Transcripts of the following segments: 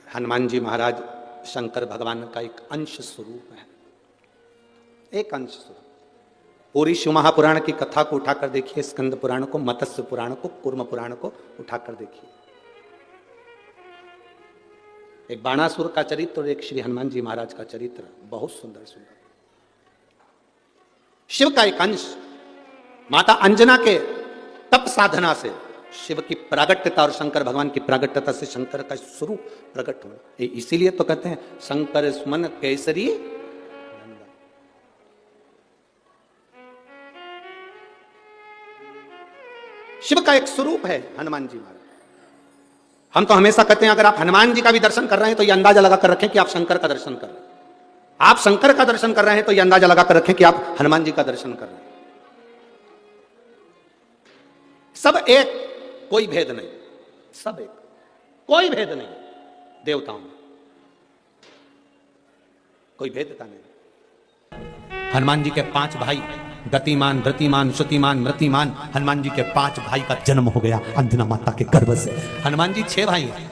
हनुमान जी महाराज शंकर भगवान का एक अंश स्वरूप है, एक अंश स्वरूप। पूरी शिव महापुराण की कथा को उठाकर देखिए, स्कंद पुराण को, मत्स्य पुराण को, कूर्म पुराण को उठाकर देखिए। एक बाणासुर का चरित्र और एक श्री हनुमान जी महाराज का चरित्र, बहुत सुंदर सुंदर। शिव का एक अंश, माता अंजना के तप साधना से शिव की प्रागट्यता और शंकर भगवान की प्रागट्यता से शंकर का स्वरूप प्रकट होना। इसीलिए तो कहते हैं शंकर सुमन केसरी। शिव का एक स्वरूप है हनुमान जी महाराज। हम तो हमेशा कहते हैं अगर आप हनुमान जी का भी दर्शन कर रहे हैं तो यह अंदाजा लगा कर रखें कि आप शंकर का दर्शन कर रहे हैं। आप शंकर का दर्शन कर रहे हैं तो यह अंदाजा लगा कर रखें कि आप हनुमान जी का दर्शन कर रहे हैं। सब एक, कोई भेद नहीं, सब एक, कोई भेद नहीं। देवताओं में कोई भेदता नहीं। हनुमान जी के 5 भाई, गतिमान, धृतिमान, श्रुतिमान, मृतिमान, हनुमान जी के 5 भाई का जन्म हो गया अंजना माता के गर्भ से। हनुमान जी 6 भाई हैं।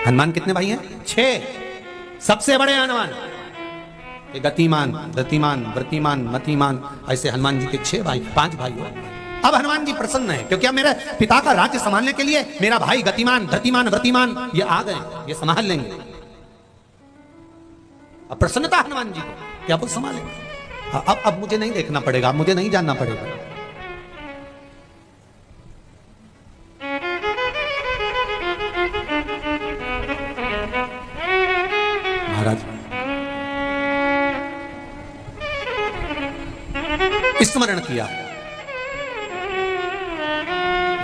हनुमान कितने भाई हैं? 6। सबसे बड़े हनुमान, गतिमान, धृतिमान, व्रतिमान, मतिमान, ऐसे हनुमान जी के 6 भाई, 5 भाई हो। अब हनुमान जी प्रसन्न है क्योंकि अब मेरे पिता का राज्य संभालने के लिए मेरा भाई गतिमान, धृतिमान, व्रतिमान ये आ गए, ये संभाल लेंगे। अब प्रसन्नता हनुमान जी को क्या वो संभालेंगे। अब मुझे नहीं देखना पड़ेगा, मुझे नहीं जानना पड़ेगा। महाराज स्मरण किया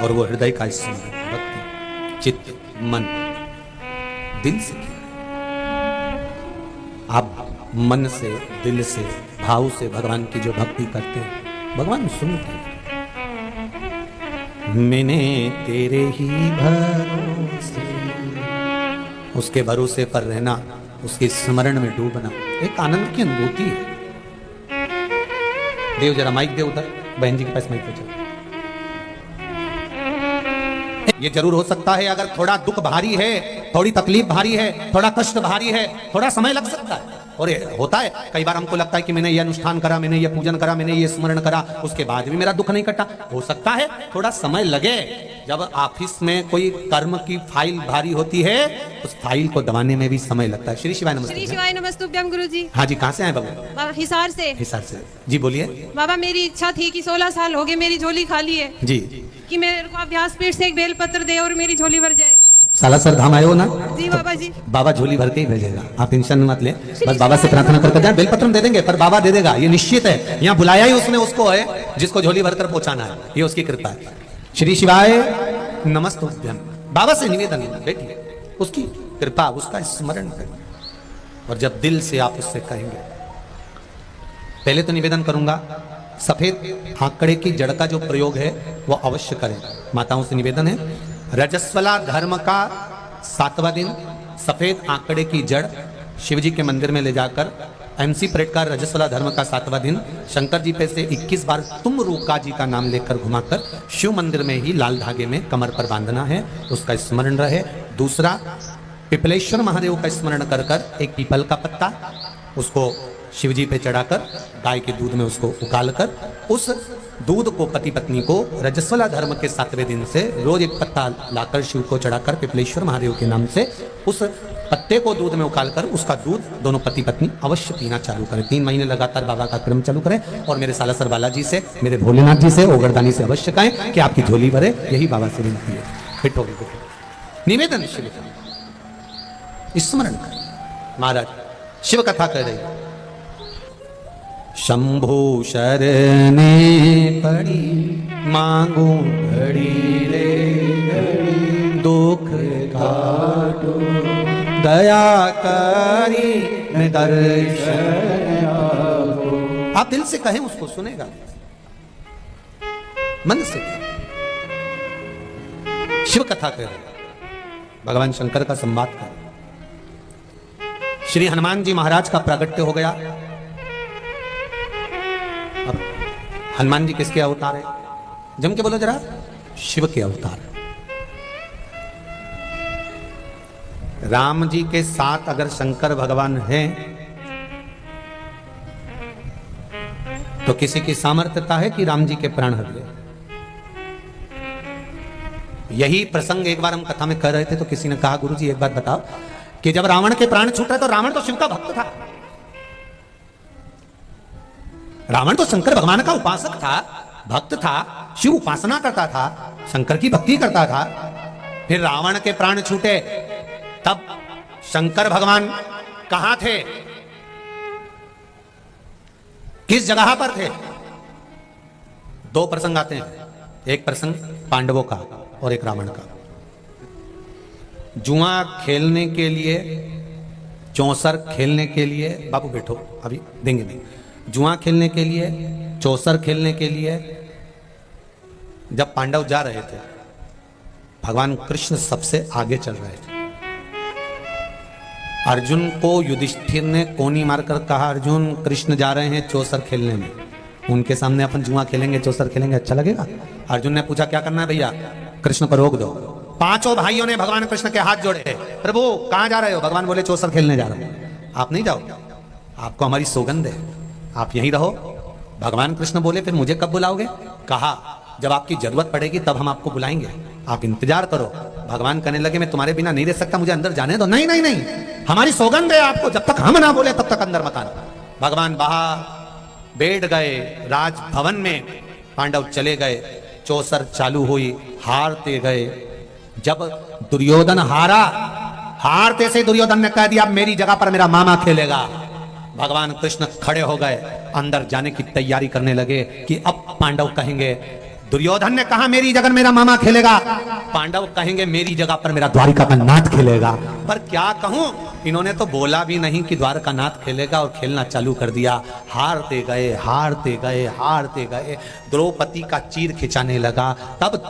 और वो हृदय का स्मरण, भक्ति, चित्त, मन, दिल से किया। आप मन से, दिल से, भाव से भगवान की जो भक्ति करते हैं, भगवान सुनते हैं। मैंने तेरे ही भरोसे, उसके भरोसे पर रहना, उसके स्मरण में डूबना एक आनंद की अनुभूति है। देव जरा माइक दे उधर, बहन जी के पास माइक पे चल। ये जरूर हो सकता है अगर थोड़ा दुख भारी है, थोड़ी तकलीफ भारी है, थोड़ा कष्ट भारी है, थोड़ा समय लग सकता है। और ये होता है कई बार, हमको लगता है कि मैंने ये अनुष्ठान करा, मैंने ये पूजन करा, मैंने ये स्मरण करा, उसके बाद भी मेरा दुख नहीं कटा। हो सकता है थोड़ा समय लगे। जब ऑफिस में कोई कर्म की फाइल भारी होती है, उस फाइल को दबाने में भी समय लगता है। श्री शिवाय नमस्ते। श्री शिवाय नमस्तुभ्यम गुरुजी। हाँ जी, कहाँ से आए बाबू? हिसार से। हिसार से जी, बोलिए। बाबा मेरी इच्छा थी कि 16 साल हो गए मेरी झोली खाली है जी, कि मेरे को व्यासपीठ से एक बेलपत्र दे और मेरी झोली भर जाए। सालासर धाम आए हो ना? जी बाबा जी। बाबा झोली भर के ही भेजेगा, आप टेंशन मत ले। बस बाबा से प्रार्थना करके जाए, बेलपत्र दे देंगे पर बाबा दे देगा, ये निश्चित है। यहाँ बुलाया ही उसने उसको है जिसको झोली भरकर पहुंचाना है, ये उसकी कृपा है। श्री शिवाय नमस्तुभ्यम। बाबा से निवेदन है, बेटी उसकी कृपा, उसका स्मरण करें। और जब दिल से आप उससे कहेंगे, पहले तो निवेदन करूंगा सफेद आंकड़े की जड़ का जो प्रयोग है वो अवश्य करें। माताओं से निवेदन है, रजस्वला धर्म का 7वां दिन सफेद आंकड़े की जड़ शिवजी के मंदिर में ले जाकर MC परेड का रजस्वला धर्म का 7वां दिन शंकर जी पे से 21 बार तुम रूका जी का नाम लेकर घुमाकर शिव मंदिर में ही लाल धागे में कमर पर बांधना है, उसका स्मरण रहे। दूसरा, पिपलेश्वर महादेव का स्मरण कर कर एक पीपल का पत्ता उसको शिवजी पे चढ़ाकर गाय के दूध में उसको उकाल कर उस दूध को पति पत्नी को रजस्वला धर्म के 7वें दिन से रोज एक पत्ता लाकर शिव को चढ़ाकर पिपलेश्वर महादेव के नाम से उस पत्ते को दूध में उकाल कर उसका दूध दोनों पति पत्नी अवश्य पीना चालू करें। 3 महीने लगातार बाबा का क्रम चालू करें। और मेरे सालासर बालाजी से, मेरे भोलेनाथ जी से, ओगरदानी से अवश्य कहें कि आपकी झोली भरे, यही बाबा से विनती है। फिट होगी निवेदन शिव का स्मरण करें। महाराज शिव कथा कह रही, शंभु शरणे पड़ी मांगू घड़ी रे घड़ी, दुख काटो दया करी मैं दर्शन आपको। आप दिल से कहें, उसको सुनेगा। मन से शिव कथा कह रहे, भगवान शंकर का संवाद कर। श्री हनुमान जी महाराज का प्रागट्य हो गया। अब हनुमान जी किसके अवतार है? जम के बोलो जरा, शिव के अवतार। राम जी के साथ अगर शंकर भगवान हैं तो किसी की सामर्थ्यता है कि राम जी के प्राण हर ले। यही प्रसंग एक बार हम कथा में कर रहे थे तो किसी ने कहा, गुरुजी एक बात बताओ कि जब रावण के प्राण छूट रहे तो रावण तो शिव का भक्त था, रावण तो शंकर भगवान का उपासक था, भक्त था, शिव उपासना करता था, शंकर की भक्ति करता था। फिर रावण के प्राण छूटे तब शंकर भगवान कहां थे, किस जगह पर थे? दो प्रसंग आते हैं, एक प्रसंग पांडवों का और एक रावण का। जुआ खेलने के लिए, चौसर खेलने के लिए, बाबू बैठो अभी देंगे नहीं, जुआ खेलने के लिए, चौसर खेलने के लिए जब पांडव जा रहे थे, भगवान कृष्ण सबसे आगे चल रहे थे। अर्जुन को युधिष्ठिर ने कोनी मारकर कहा, अर्जुन कृष्ण जा रहे हैं चौसर खेलने में, उनके सामने अपन जुआ खेलेंगे, चौसर खेलेंगे, अच्छा लगेगा? अर्जुन ने पूछा क्या करना है भैया? कृष्ण को रोक दो। पांचों भाइयों ने भगवान कृष्ण के हाथ जोड़े, प्रभु कहां जा रहे हो? भगवान बोले चौसर खेलने जा रहे हो। आप नहीं जाओ, आपको हमारी सौगंध है, आप यहीं रहो। भगवान कृष्ण बोले फिर मुझे कब बुलाओगे? कहा जब आपकी जरूरत पड़ेगी तब हम आपको बुलाएंगे, आप इंतजार करो। भगवान कहने लगे मैं तुम्हारे बिना नहीं रह सकता, मुझे अंदर जाने दो। नहीं नहीं नहीं, हमारी सौगंध है आपको, जब तक हम ना बोले तब तक अंदर मत आना। भगवान बाहर बैठ गए राजभवन में, पांडव चले गए, चौसर चालू हुई, हारते गए। जब दुर्योधन हारा, हारते से दुर्योधन ने कह दिया मेरी जगह पर मेरा मामा खेलेगा। भगवान कृष्ण खड़े हो गए, अंदर जाने की तैयारी करने लगे कि अब पांडव कहेंगे, दुर्योधन ने कहा मेरी जगह मेरा मामा खेलेगा, पांडव कहेंगे मेरी जगह पर मेरा द्वारिका का नाथ खेलेगा। पर क्या कहूं, इन्होंने तो बोला भी नहीं कि द्वारका नाथ खेलेगा और खेलना चालू कर दिया। हारते गए, हारते गए, हारते गए, द्रौपदी का चीर खिंचाने लगा। तब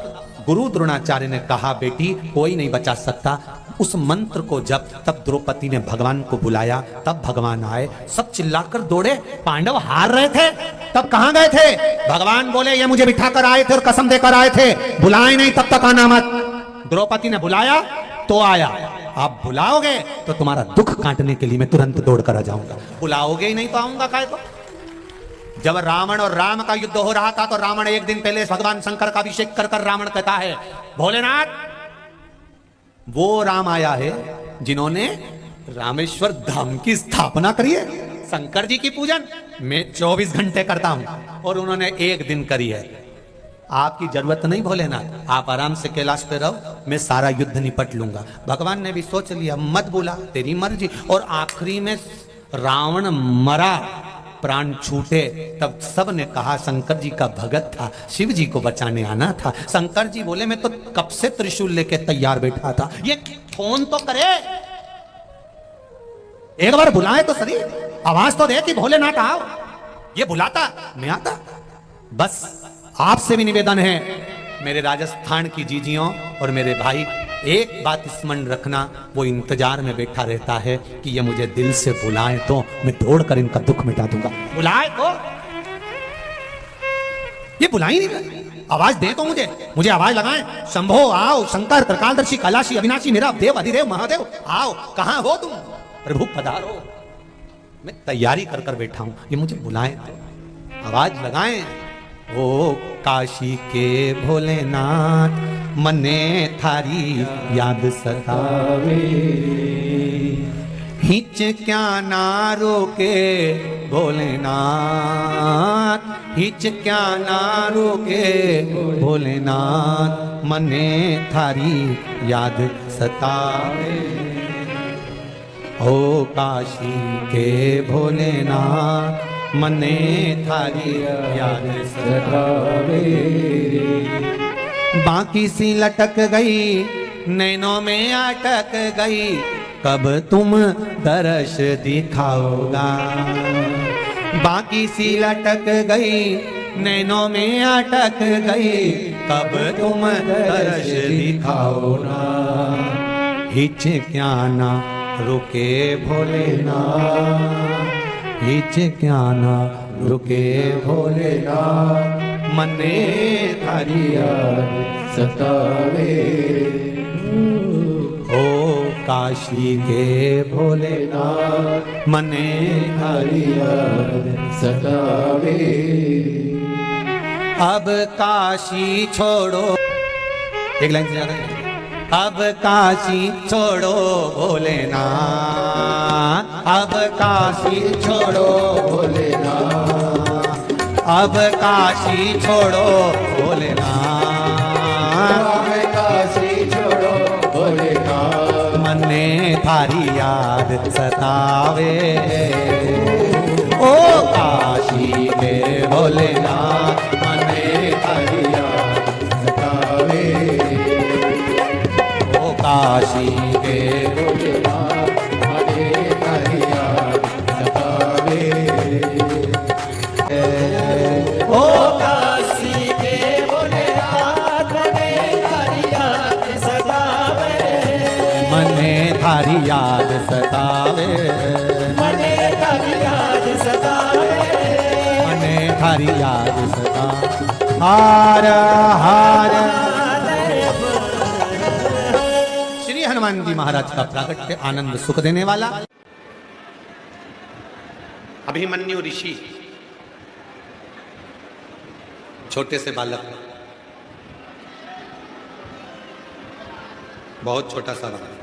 गुरु द्रोणाचार्य ने कहा बेटी कोई नहीं बचा सकता, उस मंत्र को जब, तब द्रौपदी ने भगवान को बुलाया, तब भगवान आए। सब चिल्लाकर दौड़े, पांडव हार रहे थे तब कहां गए थे? भगवान बोले ये मुझे बिठाकर आए थे और कसम देकर आए थे, बुलाए नहीं तब तक आना मत। द्रौपदी ने बुलाया तो आया, आप बुलाओगे तो तुम्हारा दुख काटने के लिए मैं तुरंत दौड़ कर आ जाऊंगा, बुलाओगे ही नहीं तो आऊंगा काहे को? जब रावण और राम का युद्ध हो रहा था तो रावण एक दिन पहले भगवान शंकर का अभिषेक कर कर रावण कहता है भोलेनाथ वो राम आया है जिन्होंने रामेश्वर धाम की स्थापना करी है, शंकर जी की पूजन मैं 24 घंटे करता हूं और उन्होंने एक दिन करी है। आपकी जरूरत नहीं भोलेनाथ, आप आराम से कैलाश पे रहो, मैं सारा युद्ध निपट लूंगा। भगवान ने भी सोच लिया मत बुला, तेरी मर्जी। और आखिरी में रावण मरा, प्राण छूटे, तब सब ने कहा शंकर जी का भगत था, शिव जी को बचाने आना था। शंकर जी बोले मैं तो कब से त्रिशूल लेके तैयार बैठा था, ये फोन तो करे, एक बार बुलाए तो सही, आवाज तो दे कि भोलेनाथ आओ। ये बुलाता मैं आता। बस आपसे भी निवेदन है मेरे राजस्थान की जीजियों और मेरे भाई, एक बात स्मरण रखना, वो इंतजार में बैठा रहता है कि ये मुझे दिल से बुलाए तो मैं दौड़कर इनका दुख मिटा दूंगा। बुलाए तो ये बुलाई नहीं, आवाज दे तो मुझे आवाज लगाए, शंभो आओ, शंकर त्रिकालदर्शी कैलाशी अविनाशी मेरा देव अधिदेव महादेव आओ, कहां हो तुम, प्रभु पधारो। मैं तैयारी कर कर बैठा हूं, ये मुझे बुलाए तो आवाज लगाएं। ओ काशी के भोलेनाथ मने थारी याद सतावे, हिच क्या ना रोके भोलेनाथ, हिच क्या ना रोके भोलेनाथ, मने थारी याद सतावे। ओ काशी के भोलेनाथ मने थारी याद सतावे। बाकी सी लटक गई नैनों में अटक गई, कब तुम दर्श दिखाओगा। बाकी सी लटक गई नैनों में अटक गई, कब तुम दर्श दिखाओगा। हिच क्या ना रुके भोलेनाथ, हिच क्या ना रुके भोलेनाथ, मने थारी याद सतावे। ओ काशी के भोलेनाथ मने हरियाद सतावे। अब काशी छोड़ो, एक लाइन से ज्यादा है। अब काशी छोड़ो भोलेनाथ, अब काशी छोड़ो भोलेनाथ, अब काशी छोड़ो भोलेनाथ, अब काशी छोड़ो भोलेनाथ, मने थारी याद सतावे। ओ काशी के भोलेनाथ मने थारी याद सतावे। ओ काशी के भोलेनाथ मने हरियाद सतावे। ओ काशी के भोलेनाथ मने हरियाद सतावे। मने थारी याद सतावे, मने हरियाद सतावे। मने थारी याद सता। हार हार। श्री हनुमान जी महाराज का प्राकट्य आनंद सुख देने वाला। अभिमन्यु ऋषि छोटे से बालक, बहुत छोटा सा बालक।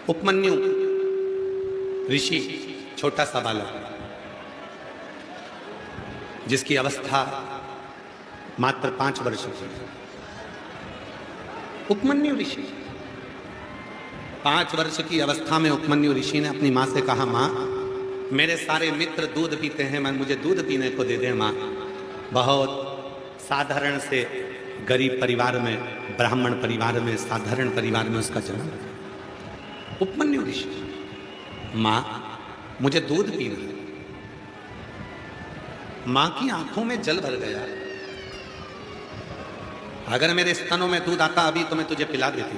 उपमन्यु ऋषि छोटा सा बालक, जिसकी अवस्था मात्र 5 वर्ष की। उपमन्यु ऋषि 5 वर्ष की अवस्था में उपमन्यु ऋषि ने अपनी माँ से कहा, माँ मेरे सारे मित्र दूध पीते हैं, मुझे दूध पीने को दे दे माँ। बहुत साधारण से गरीब परिवार में, ब्राह्मण परिवार में, साधारण परिवार में उसका जन्म। उपमन्यु ऋषि, माँ मुझे दूध पीना है। माँ की आंखों में जल भर गया। अगर मेरे स्तनों में दूध आता अभी तो मैं तुझे पिला देती,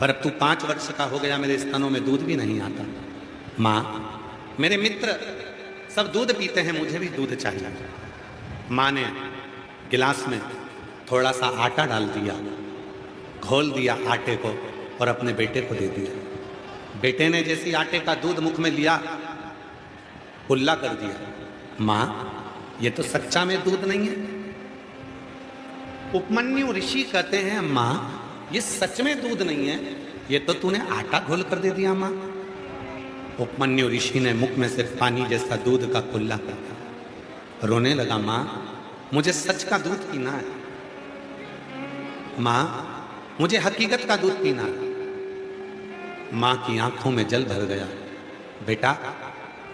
पर अब तू 5 वर्ष का हो गया, मेरे स्तनों में दूध भी नहीं आता। माँ मेरे मित्र सब दूध पीते हैं, मुझे भी दूध चाहिए। माँ ने गिलास में थोड़ा सा आटा डाल दिया, घोल दिया आटे को और अपने बेटे को दे दिया। बेटे ने जैसी आटे का दूध मुख में लिया, कुल्ला कर दिया। माँ ये तो सच्चा में दूध नहीं है। उपमन्यु ऋषि कहते हैं, माँ ये सच में दूध नहीं है, ये तो तूने आटा घोल कर दे दिया माँ। उपमन्यु ऋषि ने मुख में से पानी जैसा दूध का कुल्ला कर दिया, रोने लगा। माँ मुझे सच का दूध पीना है, माँ मुझे हकीकत का दूध पीना है। माँ की आंखों में जल भर गया। बेटा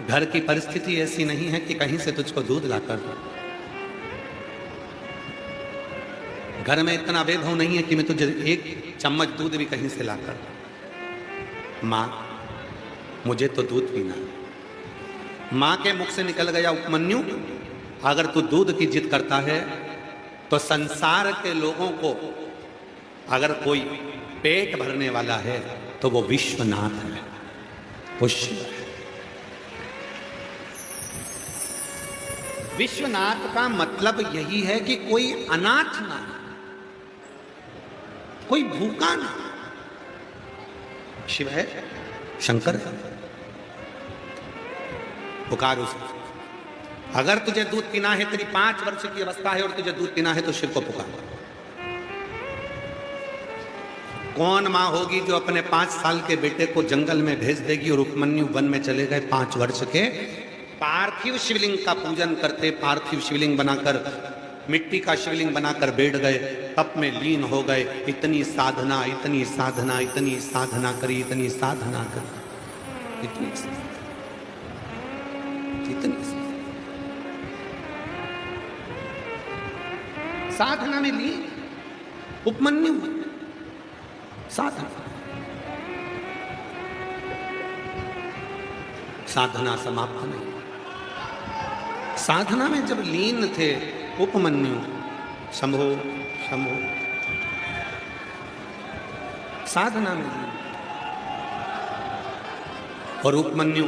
घर की परिस्थिति ऐसी नहीं है कि कहीं से तुझको दूध लाकर दूं। घर में इतना वैभव नहीं है कि मैं तुझे 1 चम्मच दूध भी कहीं से लाकर दूं। माँ मुझे तो दूध पीना है। माँ के मुख से निकल गया, उपमन्यु अगर तू दूध की जिद करता है तो संसार के लोगों को अगर कोई पेट भरने वाला है तो वो विश्वनाथ है, वो शिव है। विश्वनाथ का मतलब यही है कि कोई अनाथ ना, कोई भूखा ना। शिव है, शंकर है। पुकार उसको। अगर तुझे दूध पीना है, तेरी 5 वर्ष की अवस्था है और तुझे दूध पीना है तो शिव को पुकार। कौन मां होगी जो अपने 5 साल के बेटे को जंगल में भेज देगी? और उपमन्यु वन में चले गए 5 वर्ष के। पार्थिव शिवलिंग का पूजन करते, पार्थिव शिवलिंग बनाकर, मिट्टी का शिवलिंग बनाकर बैठ गए, तप में लीन हो गए। इतनी साधना, इतनी साधना, इतनी साधना करी, इतनी साधना करी, इतनी साधना में ली। उपमन्यु साधना, साधना समाप्त नहीं। साधना में जब लीन थे उपमन्यु, शंभो शंभो, साधना में लीन। और उपमन्यु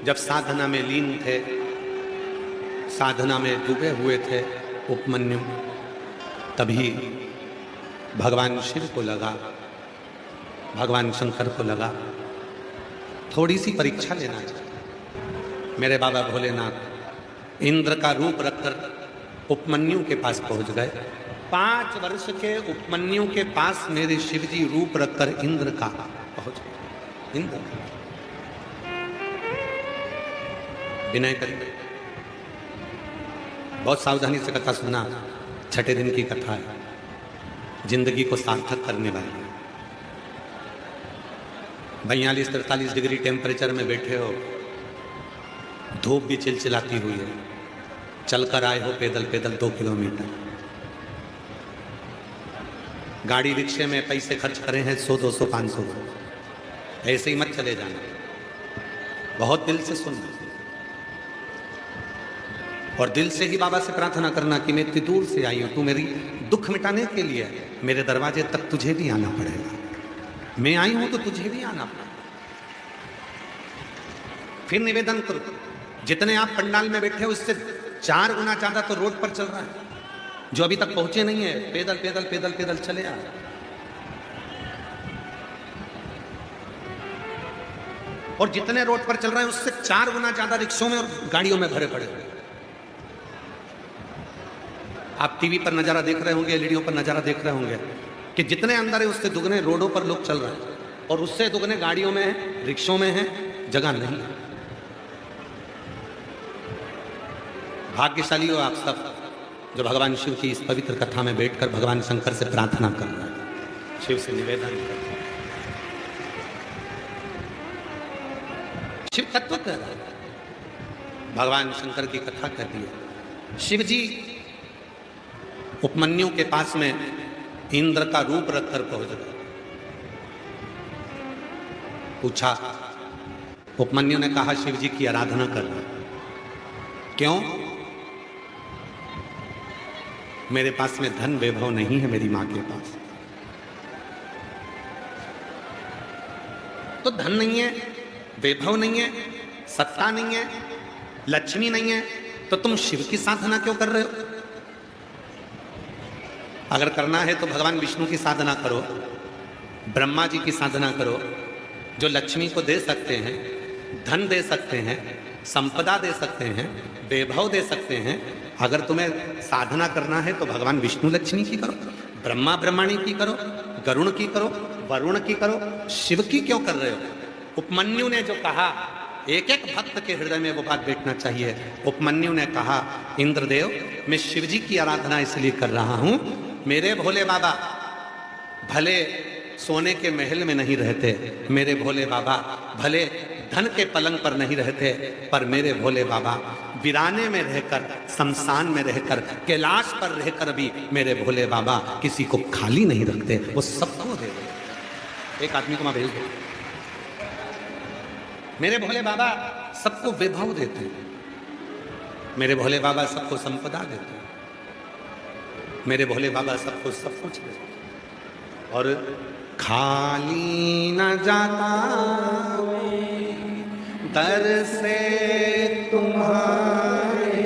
जब साधना में लीन थे, साधना में डूबे हुए थे उपमन्यु, तभी भगवान शिव को लगा भगवान शंकर को लगा थोड़ी सी परीक्षा लेना चाहिए। मेरे बाबा भोलेनाथ इंद्र का रूप रखकर उपमन्यु के पास पहुंच गए। 5 वर्ष के उपमन्यु के पास मेरे शिव जी रूप रखकर इंद्र का पहुंच गए। इंद्र विनय करिए, बहुत सावधानी से कथा सुना। छठे दिन की कथा है, जिंदगी को सार्थक करने वाली। 42-43 डिग्री टेम्परेचर में बैठे हो, धूप भी चिलचिलाती हुई है, चलकर आए हो पैदल पैदल 2 किलोमीटर, गाड़ी रिक्शे में पैसे खर्च करे हैं 100, 200, 500। ऐसे ही मत चले जाना, बहुत दिल से सुनना और दिल से ही बाबा से प्रार्थना करना कि मैं इतनी दूर से आई हूं, तू मेरी दुख मिटाने के लिए मेरे दरवाजे तक तुझे भी आना पड़ेगा। मैं आई हूं तो तुझे भी आना पड़ेगा। फिर निवेदन करो, जितने आप पंडाल में बैठे हो उससे 4 गुना ज्यादा तो रोड पर चल रहा है। जो अभी तक पहुंचे नहीं है, पैदल पैदल पैदल पैदल चले आ। और जितने रोड पर चल रहे हैं उससे 4 गुना ज्यादा रिक्शों में और गाड़ियों में भरे पड़े हुए। आप टीवी पर नजारा देख रहे होंगे, एलईडीओ पर नजारा देख रहे होंगे कि जितने अंदर है उससे दुगने रोडों पर लोग चल रहे हैं और उससे दुगने गाड़ियों में है, रिक्शों में है, जगह नहीं है। भाग्यशाली हो आप सब जो भगवान शिव की इस पवित्र कथा में बैठकर भगवान शंकर से प्रार्थना कर रहे हैं, शिव से निवेदन कर रहे हैं। शिव तत्व कह रहा है, भगवान शंकर की कथा कहती है। शिव जी उपमन्यु के पास में इंद्र का रूप रखकर पहुंच गए। पूछा, उपमन्यु ने कहा शिव जी की आराधना करना। क्यों? मेरे पास में धन वैभव नहीं है मेरी मां के पास। तो धन नहीं है, वैभव नहीं है, सत्ता नहीं है, लक्ष्मी नहीं है, तो तुम शिव की साधना क्यों कर रहे हो? अगर करना है तो भगवान विष्णु की साधना करो, ब्रह्मा जी की साधना करो, जो लक्ष्मी को दे सकते हैं, धन दे सकते हैं, संपदा दे सकते हैं, वैभव दे सकते हैं। अगर तुम्हें साधना करना है तो भगवान विष्णु लक्ष्मी की करो, ब्रह्मा ब्रह्माणी की करो, गरुण की करो, वरुण की करो, शिव की क्यों कर रहे हो? उपमन्यु ने जो कहा, एक एक भक्त के हृदय में वो बात बैठना चाहिए। उपमन्यु ने कहा, इंद्रदेव मैं शिव जी की आराधना इसलिए कर रहा हूं, मेरे भोले बाबा भले सोने के महल में नहीं रहते, मेरे भोले बाबा भले धन के पलंग पर नहीं रहते, पर मेरे भोले बाबा वीराने में रहकर, शमशान में रहकर, कैलाश पर रहकर भी मेरे भोले बाबा किसी को खाली नहीं रखते, वो सबको दे दे। एक आदमी को मैं भेज दो। मेरे भोले बाबा सबको वैभव देते हैं, मेरे भोले बाबा सबको संपदा देते हैं, मेरे भोले बाबा सबको सब कुछ देते हैं। और खाली न जाता दर से तुम्हारे,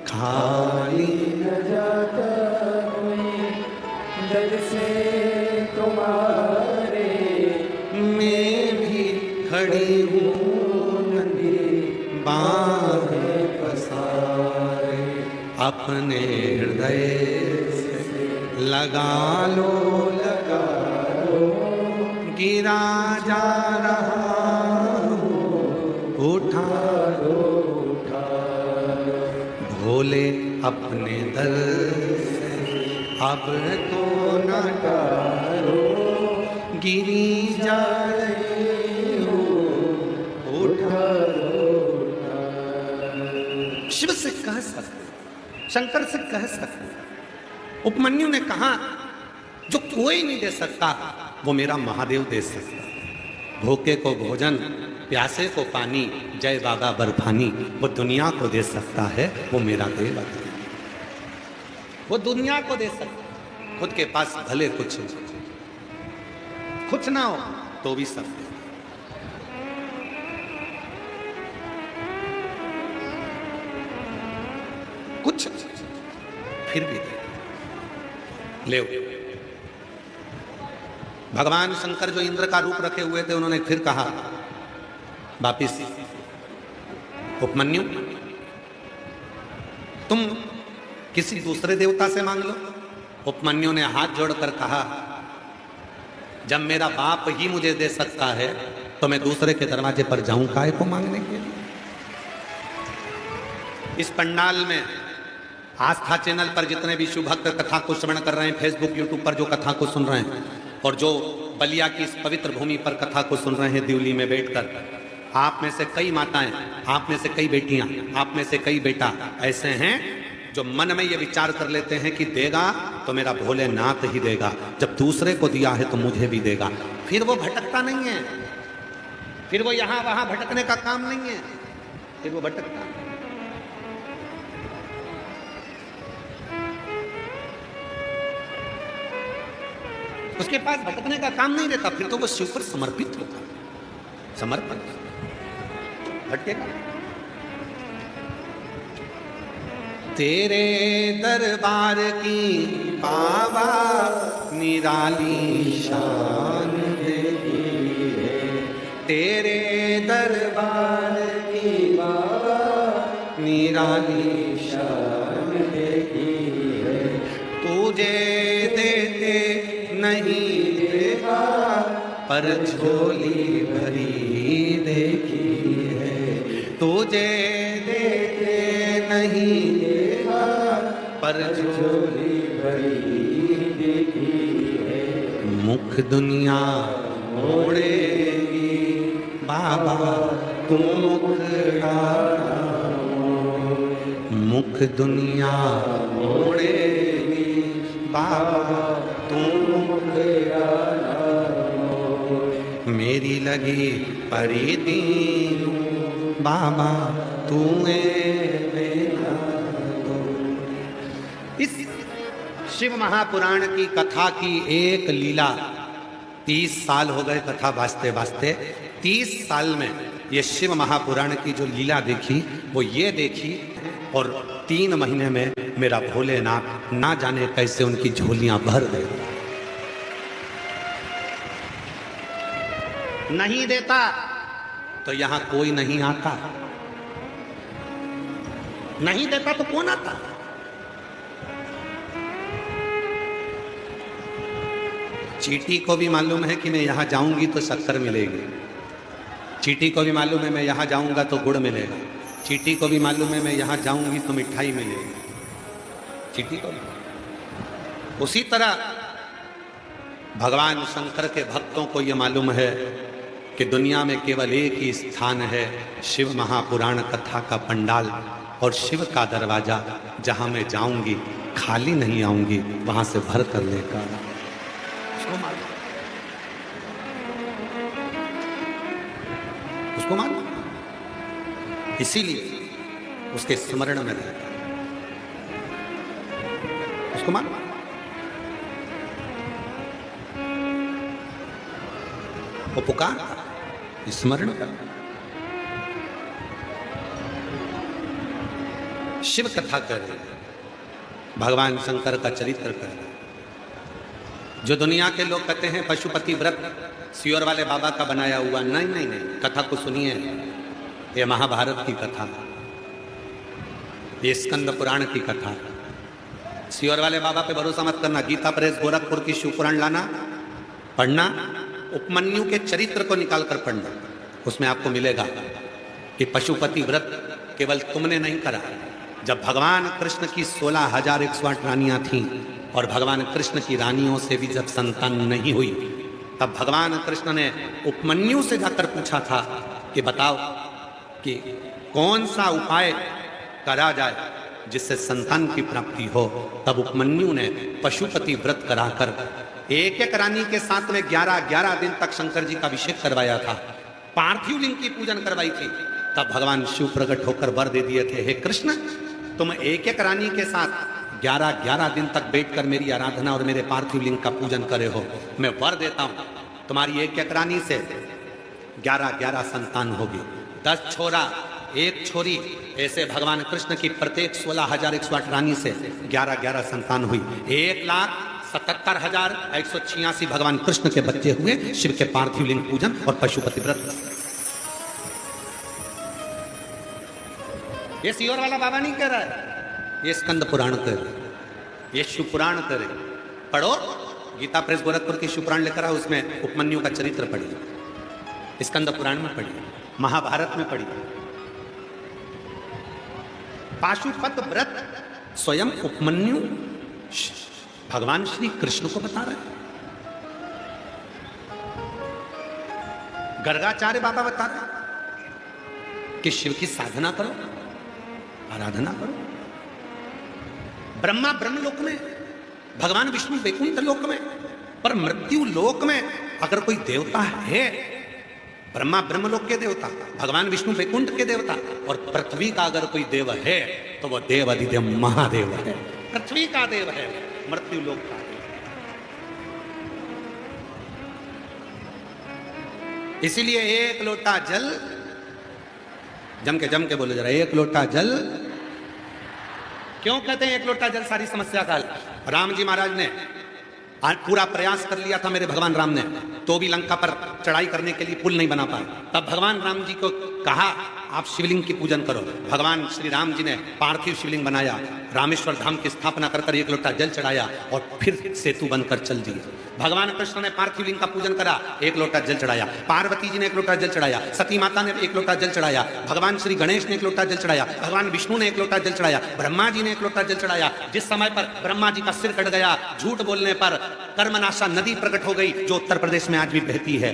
खाली न जाता दर से तुम्हारे, मैं भी खड़ी हूँ नंगे बांध पसारे, अपने हृदय से लगा लो, लगा लो, गिरा जा रहा हूँ, उठा लो, उठा लो, भोले अपने दर से अब तो न टालो, गिरी जा रही हो, उठा लो, उठा लो। शिव से कह सकते, शंकर से कह सकते। उपमन्यु ने कहा, जो कोई नहीं दे सकता वो मेरा महादेव दे सकता। भूखे को भोजन, प्यासे को पानी, जय बाबा बर्फानी, वो दुनिया को दे सकता है, वो मेरा देव है। वो दुनिया को दे सकता, खुद के पास भले कुछ ना हो तो भी सब दे। कुछ फिर भी दे ले। भगवान शंकर जो इंद्र का रूप रखे हुए थे, उन्होंने फिर कहा वापिस, उपमन्यु तुम किसी दूसरे देवता से मांग लो। उपमन्यु ने हाथ जोड़कर कहा, जब मेरा बाप ही मुझे दे सकता है तो मैं दूसरे के दरवाजे पर जाऊं काय को मांगने के लिए। इस पंडाल में आस्था चैनल पर जितने भी शिव भक्त कथा को श्रवण कर रहे हैं, फेसबुक यूट्यूब पर जो कथा को सुन रहे हैं, और जो बलिया की इस पवित्र भूमि पर कथा को सुन रहे हैं दिल्ली में बैठकर, आप में से कई माताएं, आप में से कई बेटियां, आप में से कई बेटा ऐसे हैं जो मन में ये विचार कर लेते हैं कि देगा तो मेरा भोलेनाथ ही देगा, जब दूसरे को दिया है तो मुझे भी देगा। फिर वो भटकता नहीं है, फिर वो यहां वहां भटकने का काम नहीं है, फिर वो भटकता। उसके पास भटकने का काम नहीं रहता, फिर तो वो शिव पर समर्पित होगा, समर्पण भटकेगा। तेरे दरबार की बाबा निराली शान देखी है, तेरे दरबार की बाबा निराली शान देखी है, तुझे देते नहीं देखा पर झोली भरी देखी है, तुझे देते नहीं देखा पर झोली भरी देखी है। मुख दुनिया मोड़ेगी बाबा तुम मुखड़ा, मुख दुनिया मोड़ेगी बाबा तुम मुखड़ा, मेरी लगी परी दीन बाबा तू इस शिव महापुराण की कथा की एक लीला 30 साल हो गए कथा वास्ते वास्ते। 30 साल में ये शिव महापुराण की जो लीला देखी वो ये देखी, और 3 महीने में मेरा भोलेनाथ ना जाने कैसे उनकी झोलियां भर दे। नहीं देता तो यहां कोई नहीं आता, नहीं देता तो कौन आता। चींटी को भी मालूम है कि मैं यहां जाऊंगी तो शक्कर मिलेगी, चींटी को भी मालूम है मैं यहां जाऊंगा तो गुड़ मिलेगा, चींटी को भी मालूम है मैं यहां जाऊंगी तो मिठाई मिलेगी, चींटी को भी। उसी तरह भगवान शंकर के भक्तों को यह मालूम है कि दुनिया में केवल एक ही स्थान है, शिव महापुराण कथा का पंडाल और शिव का दरवाजा, जहां मैं जाऊंगी खाली नहीं आऊंगी, वहां से भर कर लेकर। उसको मालूम, इसीलिए उसके स्मरण में रहता, उसको मालूम। वो पुकार स्मरण कर, शिव कथा कर रहे, भगवान शंकर का चरित्र कर रहे। जो दुनिया के लोग कहते हैं पशुपति व्रत सियोर वाले बाबा का बनाया हुआ, नहीं नहीं नहीं, कथा को सुनिए, ये महाभारत की कथा, ये स्कंद पुराण की कथा। सियोर वाले बाबा पे भरोसा मत करना, गीता प्रेस गोरखपुर की शिव पुराण लाना, पढ़ना, उपमन्यु के चरित्र को निकाल कर पढ़ना, उसमें आपको मिलेगा कि पशुपति व्रत केवल तुमने नहीं करा। जब भगवान कृष्ण की 16,108 रानियां थीं और भगवान कृष्ण की रानियों से भी जब संतान नहीं हुई, तब भगवान कृष्ण ने उपमन्यु से जाकर पूछा था कि बताओ कि कौन सा उपाय करा जाए जिससे संतान की प्राप्ति हो। तब उपमन्यु ने पशुपति व्रत कराकर एक एक रानी के साथ में 11-11 दिन तक शंकर जी का अभिषेक करवाया था, पार्थिव लिंग की पूजन करवाई थी। तब भगवान शिव प्रकट होकर वर दे दिए थे, हे कृष्ण, तुम एक एक रानी के साथ 11-11 दिन तक बैठकर मेरी आराधना और मेरे पार्थिव लिंग का पूजन करे हो, मैं वर देता हूं तुम्हारी एक एक रानी से 11-11 संतान होगी, 10 छोरा 1 छोरी, ऐसे भगवान कृष्ण की प्रत्येक 16,108 रानी से 11-11 संतान हुई। 1,00,000 77,186 भगवान कृष्ण के बच्चे हुए, शिव के पार्थिव लिंग पूजन और पशुपति व्रत। ये सीहोर वाला बाबा नहीं कह रहा है, ये स्कंद पुराण कह रहे, ये शिव पुराण कह रहे। पढ़ो, गीता प्रेस गोरखपुर की शिव पुराण लेकर आओ, उसमें उपमन्यु का चरित्र पढ़िए, स्कंद पुराण में पढ़िए, महाभारत में पढ़िए। पाशुपत व्रत स्वयं उपमन्यु भगवान श्री कृष्ण को बता रहे हैं। गर्गाचार्य बाबा बता रहे हैं कि शिव की साधना करो, आराधना करो। ब्रह्मा ब्रह्मलोक में, भगवान विष्णु वैकुंठ लोक में, पर मृत्यु लोक में अगर कोई देवता है, ब्रह्मा ब्रह्मलोक के देवता, भगवान विष्णु वैकुंठ के देवता, और पृथ्वी का अगर कोई देव है तो वह देव अधिदेव महादेव है, पृथ्वी का देव है, मृत्यु लोक का देव। इसीलिए एक लोटा जल, जम के बोलो जरा, एक लोटा जल। क्यों कहते हैं एक लोटा जल सारी समस्या का हल? राम जी महाराज ने आज पूरा प्रयास कर लिया था, मेरे भगवान राम ने, तो भी लंका पर चढ़ाई करने के लिए पुल नहीं बना पाए। तब भगवान राम जी को कहा आप शिवलिंग की पूजन करो। भगवान श्री राम जी ने पार्थिव शिवलिंग बनाया, रामेश्वर धाम की स्थापना कर एक लोटा जल चढ़ाया और फिर सेतु बनकर चल दिए। भगवान कृष्ण ने पार्थिव लिंग का पूजन करा, एक लोटा जल चढ़ाया। पार्वती जी ने एक लोटा जल चढ़ाया, सती माता ने एक लोटा जल चढ़ाया, भगवान श्री गणेश ने एक लोटा जल चढ़ाया, भगवान विष्णु ने एक लोटा जल चढ़ाया, ब्रह्मा जी ने एक लोटा जल चढ़ाया। जिस समय पर ब्रह्मा जी का सिर कट गया, झूठ बोलने पर कर्मनाशा नदी प्रकट हो गई, जो उत्तर प्रदेश में आज भी बहती है,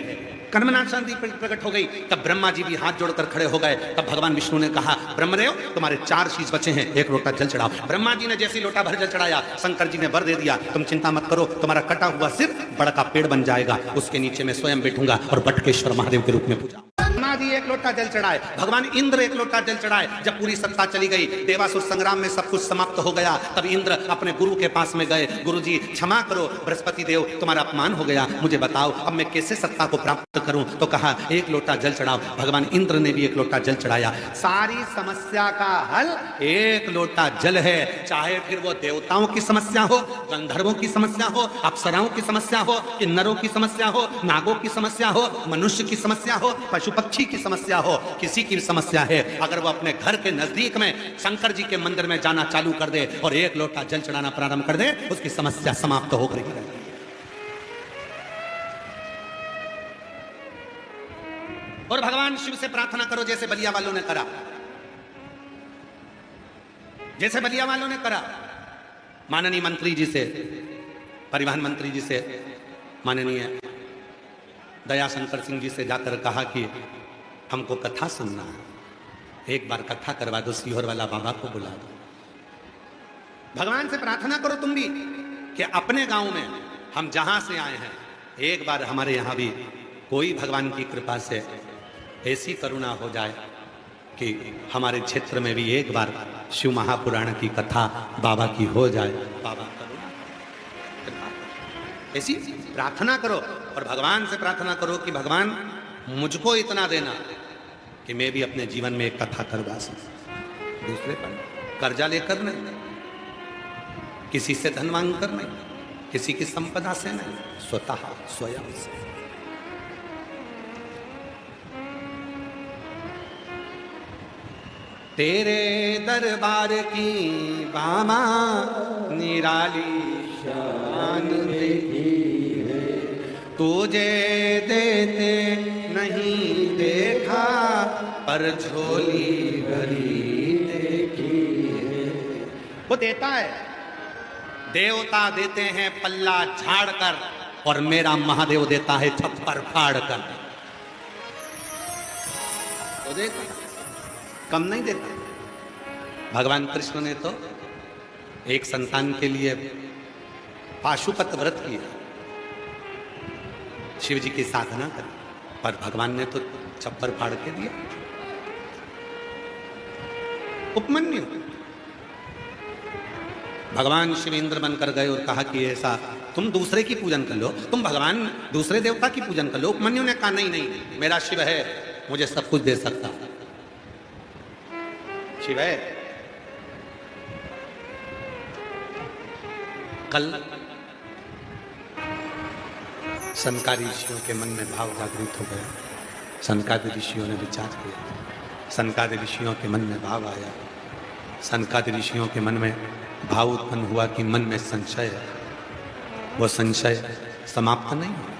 कर्मनाशा नदी प्रकट हो गई, तब ब्रह्मा जी भी हाथ जोड़कर खड़े हो गए। तब भगवान विष्णु ने कहा ब्रह्मदेव तुम्हारे 4 चीज बचे हैं, एक लोटा जल चढ़ाओ। ब्रह्मा जी ने जैसे लोटा भर जल चढ़ाया, शंकर जी ने वर दे दिया, तुम चिंता मत करो, तुम्हारा कटा हुआ सिर बड़ा का पेड़ बन जाएगा, उसके नीचे मैं स्वयं बैठूंगा और बटकेश्वर महादेव के रूप में पूजा। ब्रह्मा जी एक लोटा जल चढ़ाए, भगवान इंद्र एक लोटा जल चढ़ाए। जब पूरी सत्ता चली गई, देवासुर संग्राम में सब कुछ समाप्त हो गया, तब इंद्र अपने गुरु के पास में गए, गुरु जी क्षमा करो, बृहस्पति देव तुम्हारा अपमान हो गया, मुझे बताओ अब मैं कैसे सत्ता को प्राप्त करूं। तो कहा एक लोटा जल चढ़ाओ। भगवान इंद्र ने भी एक लोटा जल चढ़ाया। सारी समस्या का हल एक लोटा जल है, चाहे फिर वो देवताओं की समस्या हो, गंधर्वों की समस्या हो, अप्सराओं की समस्या हो, किन्नरों की समस्या हो, नागों की समस्या हो, मनुष्य की समस्या हो, पशु पक्षी की समस्या हो, किसी की समस्या है, अगर वो अपने घर के नजदीक में शंकर जी के मंदिर में जाना चालू कर दे और एक लोटा जल चढ़ाना प्रारंभ कर दे, उसकी समस्या समाप्त हो गई। और भगवान शिव से प्रार्थना करो जैसे बलिया वालों ने करा, जैसे बलिया वालों ने करा। माननीय मंत्री जी से, परिवहन मंत्री जी से, माननीय दयाशंकर सिंह जी से जाकर कहा कि हमको कथा सुनना है, एक बार कथा करवा दो, सीहोर वाला बाबा को बुला दो। भगवान से प्रार्थना करो तुम भी कि अपने गांव में हम जहां से आए हैं, एक बार हमारे यहां भी कोई भगवान की कृपा से ऐसी करुणा हो जाए कि हमारे क्षेत्र में भी एक बार शिव महापुराण की कथा बाबा की हो जाए। बाबा करुणा, ऐसी प्रार्थना करो और भगवान से प्रार्थना करो कि भगवान मुझको इतना देना कि मैं भी अपने जीवन में एक कथा करवा सकूं। दूसरे पर कर्जा लेकर नहीं, किसी से धन मांग कर नहीं, किसी की संपदा से नहीं, स्वतः स्वयं से। तेरे दरबार की बामा निराली शान देखी है, तुझे देते नहीं देखा पर झोली भरी देखी है। वो देता है, देवता देते हैं पल्ला झाड़ कर, और मेरा महादेव देता है छप्पर फाड़ कर। तो देखो कम नहीं देता। भगवान कृष्ण ने तो एक संतान के लिए पाशुपत व्रत किया, शिव जी की साधना करी, पर भगवान ने तो छप्पर फाड़ के दिया। उपमन्यु भगवान शिव इंद्र बनकर गए और कहा कि ऐसा तुम दूसरे की पूजन कर लो, तुम भगवान दूसरे देवता की पूजन कर लो। उपमन्यु ने कहा नहीं नहीं, मेरा शिव है, मुझे सब कुछ दे सकता, शिव है। कल सनकादि ऋषियों के मन में भाव जागृत हो गया। सनकादि ऋषियों ने विचार किया, सनकादि ऋषियों के मन में भाव आया, सनकादि ऋषियों के मन में भाव उत्पन्न हुआ कि मन में संशय है, वो संशय समाप्त नहीं हुआ।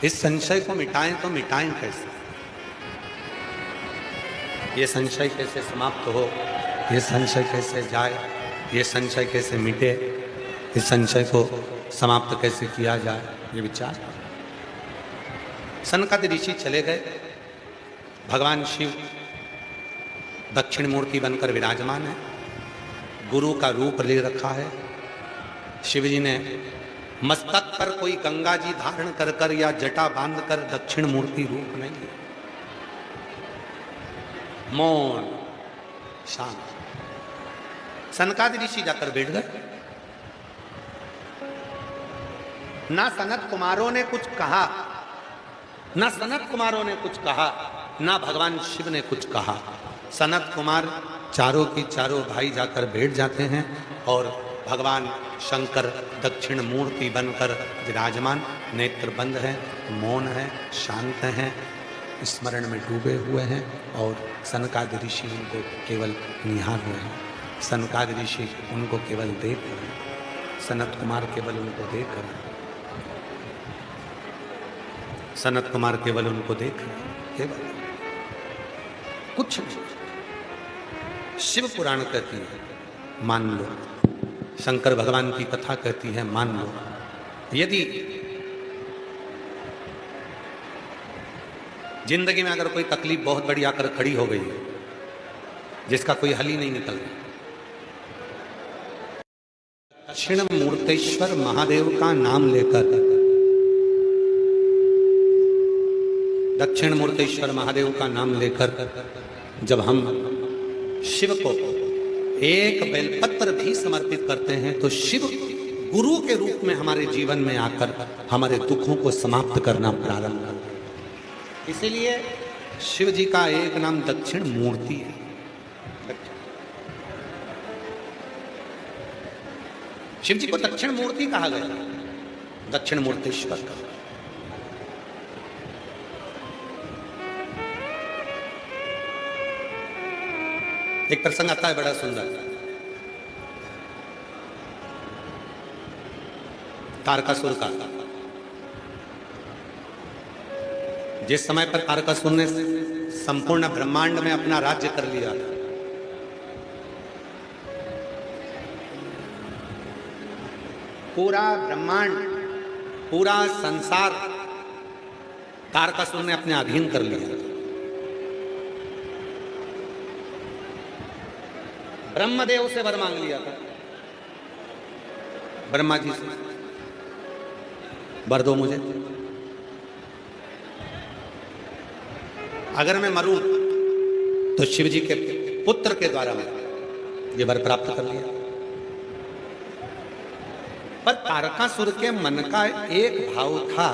इस संशय को मिटाएं तो मिटाएं कैसे? ये संशय कैसे समाप्त हो, ये संशय कैसे जाए, ये संशय कैसे मिटे, इस संशय को समाप्त कैसे किया जाए, ये विचार। सनकादि ऋषि चले गए। भगवान शिव दक्षिण मूर्ति बनकर विराजमान है, गुरु का रूप ले रखा है। शिव जी ने मस्तक पर कोई गंगा जी धारण कर कर या जटा बांध कर दक्षिण मूर्ति रूप नहीं लिया। मौन शांत। सनकादि ऋषि जाकर बैठ गए। ना सनत कुमारों ने कुछ कहा, ना सनत कुमारों ने कुछ कहा, ना भगवान शिव ने कुछ कहा। सनत कुमार चारों की चारों भाई जाकर बैठ जाते हैं और भगवान शंकर दक्षिण मूर्ति बनकर विराजमान, नेत्र बंद है, मौन है, शांत हैं, स्मरण में डूबे हुए हैं और सनकादि ऋषि उनको केवल निहार रहे हैं। सनकादि ऋषि उनको केवल देख रहे हैं, सनत कुमार केवल उनको देख रहे हैं, सनत कुमार केवल उनको देख रहे हैं, केवल कुछ नहीं। शिव पुराण कहती है मान लो, शंकर भगवान की कथा कहती है मान लो। यदि जिंदगी में अगर कोई तकलीफ बहुत बड़ी आकर खड़ी हो गई है जिसका कोई हल ही नहीं निकल रहा, दक्षिण मूर्तेश्वर महादेव का नाम लेकर, दक्षिण मूर्तेश्वर महादेव का नाम लेकर जब हम शिव को एक बेलपत्र भी समर्पित करते हैं तो शिव गुरु के रूप में हमारे जीवन में आकर हमारे दुखों को समाप्त करना प्रारंभ करते हैं। इसीलिए शिव जी का एक नाम दक्षिण मूर्ति है। शिव जी को दक्षिण मूर्ति कहा गया, दक्षिण मूर्तेश्वर का। एक प्रसंग आता है बड़ा सुंदर। तारकासुर का। जिस समय पर तारकासुर ने संपूर्ण ब्रह्मांड में अपना राज्य कर लिया, पूरा ब्रह्मांड, पूरा संसार तारकासुर ने अपने अधीन कर लिया। ब्रह्मदेव से वर मांग लिया था, ब्रह्मा जी से वर दो मुझे, अगर मैं मरूं तो शिव जी के पुत्र के द्वारा मैं ये वर प्राप्त कर लिया। पर तारकासुर के मन का एक भाव था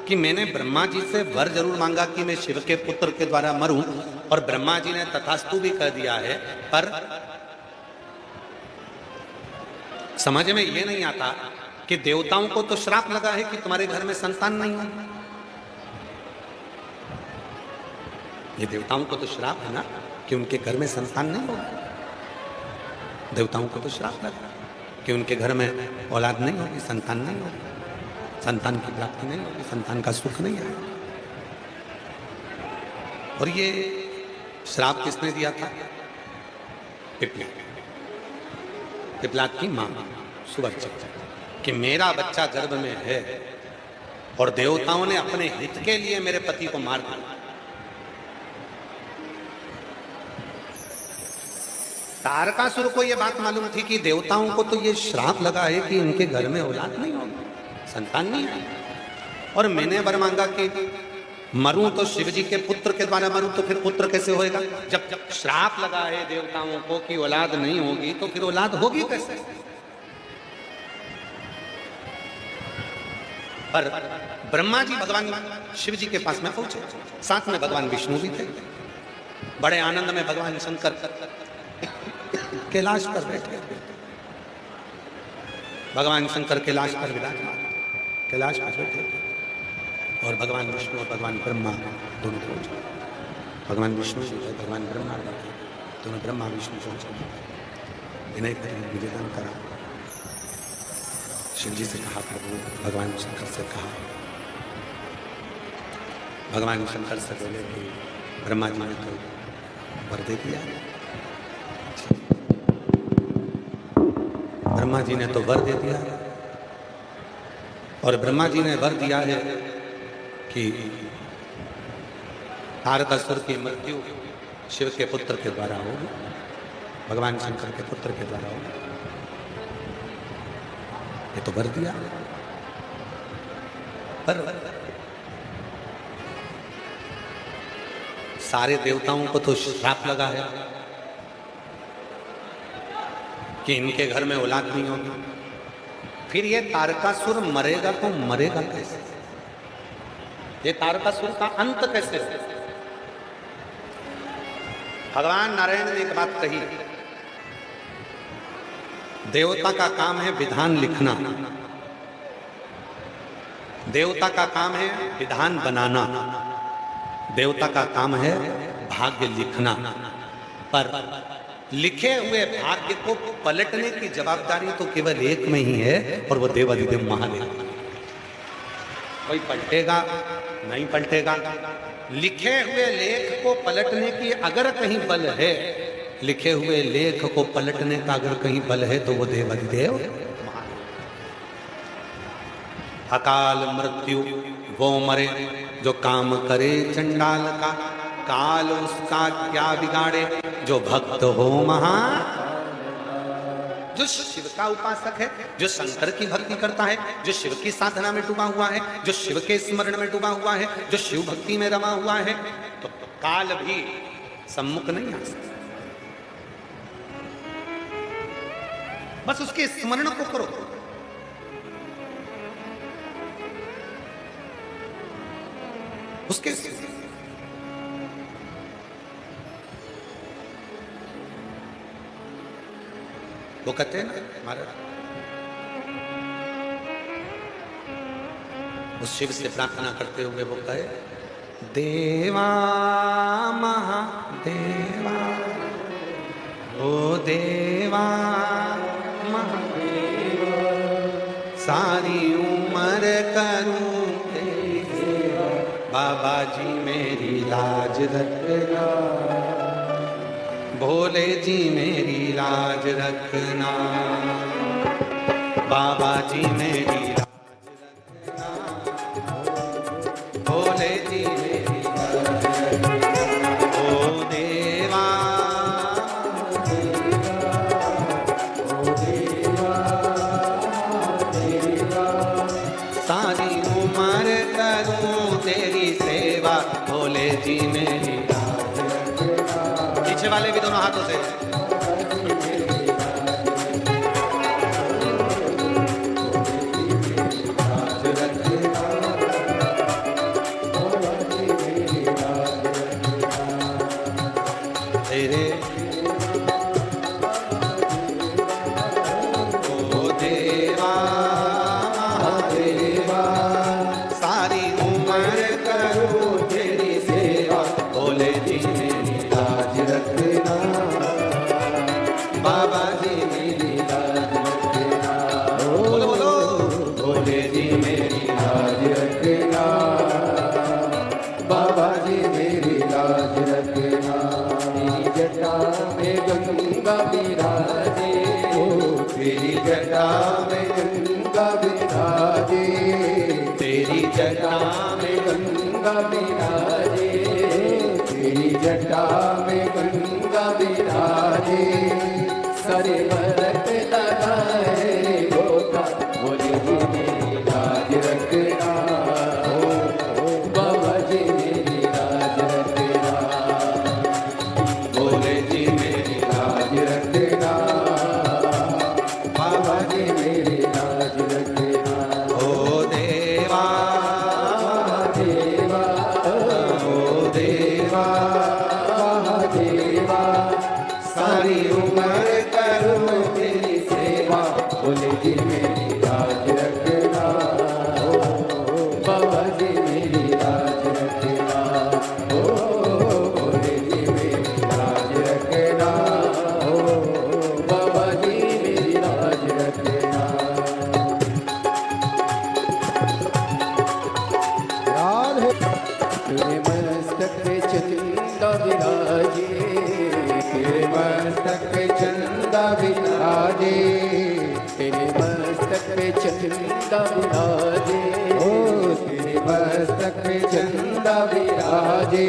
कि मैंने ब्रह्मा जी से वर जरूर मांगा कि मैं शिव के पुत्र के द्वारा मरूं, और ब्रह्मा जी ने तथास्तु भी कह दिया है, पर समझ में ये नहीं आता कि देवताओं को तो श्राप लगा है कि तुम्हारे घर में संतान नहीं हो। ये देवताओं को तो श्राप है ना कि उनके घर में संतान नहीं होगा। देवताओं को तो श्राप लगा कि उनके घर में औलाद नहीं होगी, संतान नहीं होगी, संतान की प्राप्ति नहीं होगी, संतान का सुख नहीं आएगा। और ये श्राप किसने दिया था? पिपलाद की मां सुवर्चा, कि मेरा बच्चा गर्भ में है और देवताओं ने अपने हित के लिए मेरे पति को मार दिया। तारकासुर को यह बात मालूम थी कि देवताओं को तो ये श्राप लगा है कि इनके घर में औलाद नहीं होगी, संतान नहीं है, और मैंने वर मांगा कि मरूं तो शिव जी के पुत्र के द्वारा मरूं, तो फिर पुत्र कैसे होएगा? जब जब श्राप लगा है देवताओं को कि औलाद नहीं होगी, तो फिर औलाद होगी कैसे? पर ब्रह्मा जी भगवान शिव जी के पास में पहुंचे, साथ में भगवान विष्णु भी थे। बड़े आनंद में भगवान शंकर कैलाश पर बैठे, भगवान शंकर कैलाश पर विराजमान, कैलाश पर बैठे। और भगवान विष्णु और भगवान ब्रह्मा दोनों पहुंच गए। भगवान विष्णु जो है भगवान ब्रह्मा दोनों ब्रह्मा विष्णु पहुंच गए। इन्हें निवेदन करा, शिव जी से कहा, प्रभु भगवान शंकर से कहा, भगवान शंकर से बोले कि ब्रह्मा जी ने तो वर दे दिया, ब्रह्मा जी ने तो वर दे दिया, और ब्रह्मा जी ने वर दिया है कि तारकासुर की मृत्यु शिव के पुत्र के द्वारा होगी, भगवान शंकर के पुत्र के द्वारा होगी। ये तो वर दिया, पर सारे देवताओं को तो श्राप लगा है कि इनके घर में औलाद नहीं होगी। फिर ये तारकासुर मरेगा तो मरेगा कैसे? ये तारकासुर का अंत कैसे हो? भगवान नारायण ने एक बात कही, देवता का काम है विधान लिखना, देवता का काम है विधान बनाना, देवता का काम है भाग्य लिखना, पर लिखे हुए भाग्य को पलटने की जवाबदारी तो केवल एक में ही है, और वो देवाधिदेव महादेव। कोई पलटेगा नहीं पलटेगा, लिखे हुए लेख को पलटने की अगर कहीं बल है, लिखे हुए लेख को पलटने का अगर कहीं बल है, तो वो देवाधिदेव महादेव। अकाल मृत्यु वो मरे जो काम करे चंडाल का, काल उसका क्या बिगाड़े जो भक्त हो महा। जो शिव का उपासक है, जो शंकर की भक्ति करता है, जो शिव की साधना में डूबा हुआ है, जो शिव के स्मरण में डूबा हुआ है, जो शिव भक्ति में रमा हुआ है, तो काल भी सम्मुख नहीं आ सकता। बस उसके स्मरण को करो। उसके वो कहते हैं ना महाराज, उस शिव से प्रार्थना करते हुए वो कहे, देवा महादेवा, ओ देवा महादेवा, सारी उम्र करूं तेरी सेवा, बाबा जी मेरी लाज रखना, भोले जी मेरी लाज रखना, बाबा जी मेरी लाज रखना, भोले जी मेरी लाज रखना, ओ देवा ओ देवा देवा, सारी उम्र करूं तेरी सेवा, भोले जी मेरी लाज रखना। पीछे वाले भी दोनों हाथों से, तेरे ओ देवा महादेवा, सारी उम्र करूं तेरी सेवा, भोले जी मेरी लाज रखना, बाबा जी मेरी लाज रखना, बोलो बोलो, भोले जी मेरी लाज रखना, बाबा जी मेरी लाज रखना। तेरी जटा में गंगा विराजे, तेरी जटा में गंगा विराजे, तेरी जटा में गंगा विराजे, तेरी जटा में गंगा विराजे, सरे भरत लगाए गोता, बोले जी मेरी लाज रखना, बाबा जी मेरी लाज रखना, बोले जी मेरी लाज रखना, बाबा जी मेरी लाज रखना। ओ देवा देवा, ओ देवा देवा, सारी उम्र करूं तेरी सेवा, पे चंदा विराजे, ओ तेरे मस्तक पे चंदा विराजे,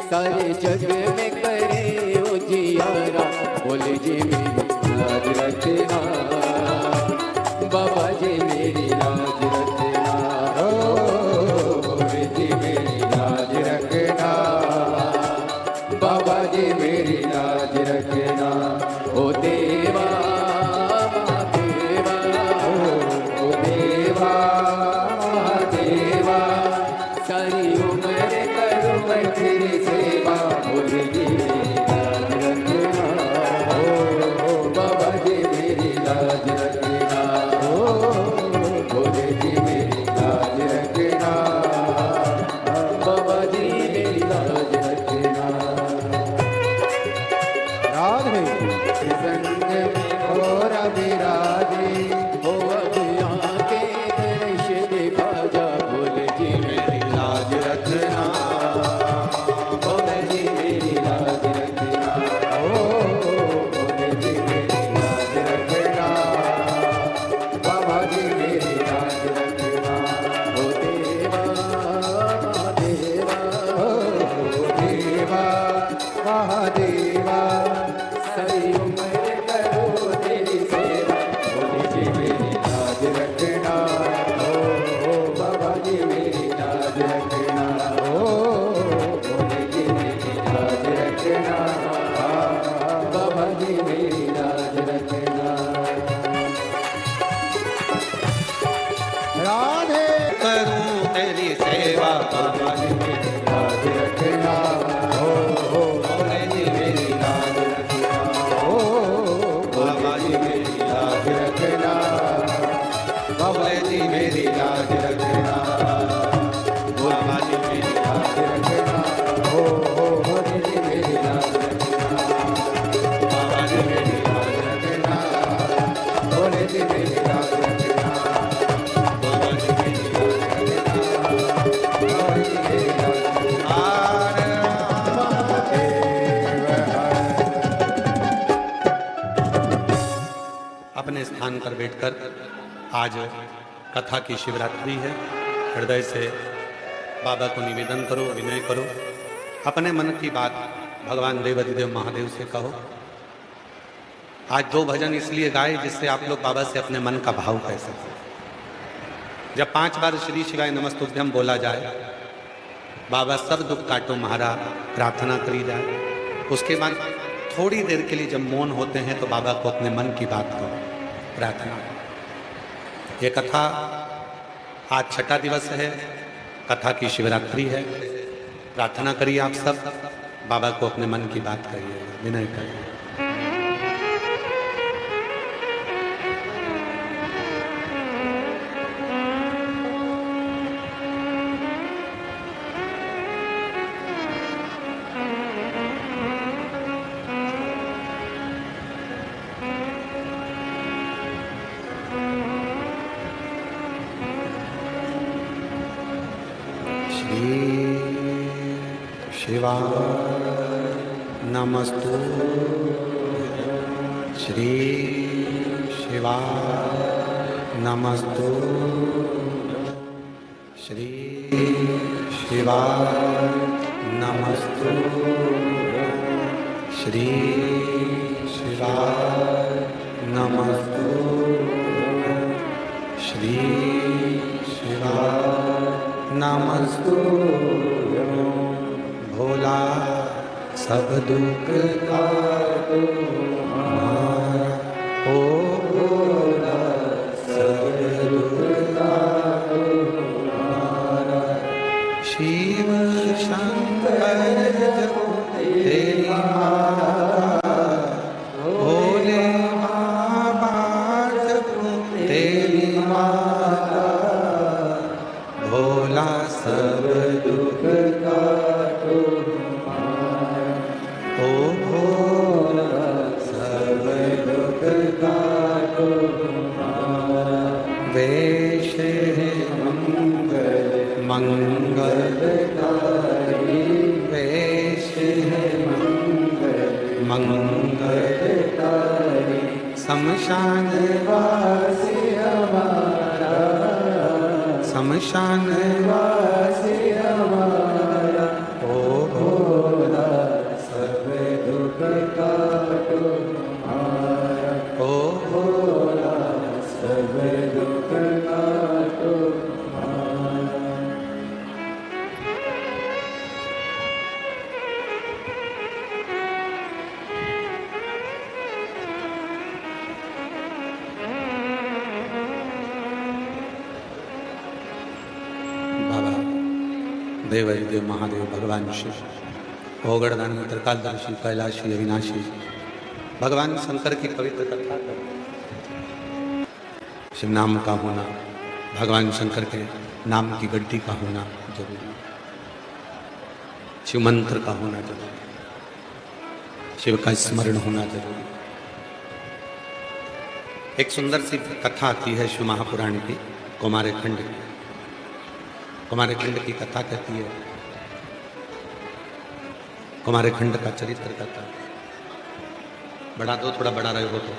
सारे जग में करे उजियारा, बोले जी मेरी लाज रखना, बाबा जी मेरी लाज रखना, ओ बोले जी मेरी लाज रखना, बाबा जी मेरी लाज रखना। ओ देवा महादेवा, ओ देवा महादेवा, सारी उम्र करूं मैं तेरी सेवा, बोले जी मेरी लाज रखना, ओ बाबा जी मेरी लाज रखना, ओ बोले जी मेरी लाज रखना, बाबा जी मेरी लाज रखना। राधे संग में और विराजे, हो अभियान के दर्श दिखा जा, बोले जी मेरी लाज रखना, बोले जी मेरी लाज रखना, ओ बोले जी मेरी लाज रखना, बाबा जी मेरी लाज रखना। ओ देवा देवा, ओ देवा महादेवा, सारी उम्र करो तेरी सेवा, बोले जी मेरी लाज रखना, ओ बाबा जी मेरी लाज रखना, ओ बोले जी मेरी लाज रखना, बाबा जी मेरी लाज रखना। राधे करूं तेरी सेवा, बाबा जी मेरी लाज रखना, ओ बोले जी मेरी लाज रखना, ओ बाबा जी मेरी लाज रखना, बाबा जी मेरी लाज रखना, बाबा जी मेरी लाज रखना, ओ बोले जी मेरी लाज रखना, बाबा जी मेरी लाज रखना, बोले जी मेरी लाज रखना, बाबा जी मेरी लाज बोले जी मेरी लाज अपने स्थान पर बैठकर आज कथा की शिवरात्रि है। हृदय से बाबा को निवेदन करो, विनय करो, अपने मन की बात भगवान देवाधिदेव महादेव से कहो। आज 2 भजन इसलिए गाए जिससे आप लोग बाबा से अपने मन का भाव कह सकें। जब 5 बार श्री शिवाय नमस्तुभ्यम बोला जाए, बाबा सब दुख काटो महारा प्रार्थना करी जाए, उसके बाद थोड़ी देर के लिए जब मौन होते हैं तो बाबा को अपने मन की बात कहो, प्रार्थना। ये कथा आज 6ठा दिवस है, कथा की शिवरात्रि है। प्रार्थना करिए आप सब, बाबा को अपने मन की बात करिए, विनय करिए। शिवा नमस्तु, श्री शिवा नमस्तु, श्री शिवा नमस्तु, श्री शिवा नमस्तु, श्री शिवा नमस्तु। भोला सब दुख काटो हमारा, ओ भोला सब दुख काटो हमारा। शिव शंकर जपो तेरी माला, भोले बाबा जपो तेरी माला। भोला सब दुख काटो हमारा, ओ भोला सब दुख काटो हमारा। वेश है मंगल मंगलकारी, वेश है मंगल मंगलकारी। शमशान वासी हमारा, शमशान वासी हमारा ओ भोला सब दुख काटो हमारा ओ भोला सब दुख काटो हमारा। बाबा देव देव महादेव भगवान शिव ओगड़दानी त्रिकालदर्शी कैलाशी अविनाशी भगवान शंकर की पवित्र कथा कर शिव नाम का होना, भगवान शंकर के नाम की गड्डी का होना जरूरी, शिव मंत्र का होना जरूरी, शिव का स्मरण होना जरूरी। एक सुंदर सी कथा आती है शिव महापुराण की, कुमार खंड की। कुमार खंड की कथा कहती है, कुमार खंड का चरित्र कहता है। बढ़ा दो, थोड़ा बढ़ा रहे हो तो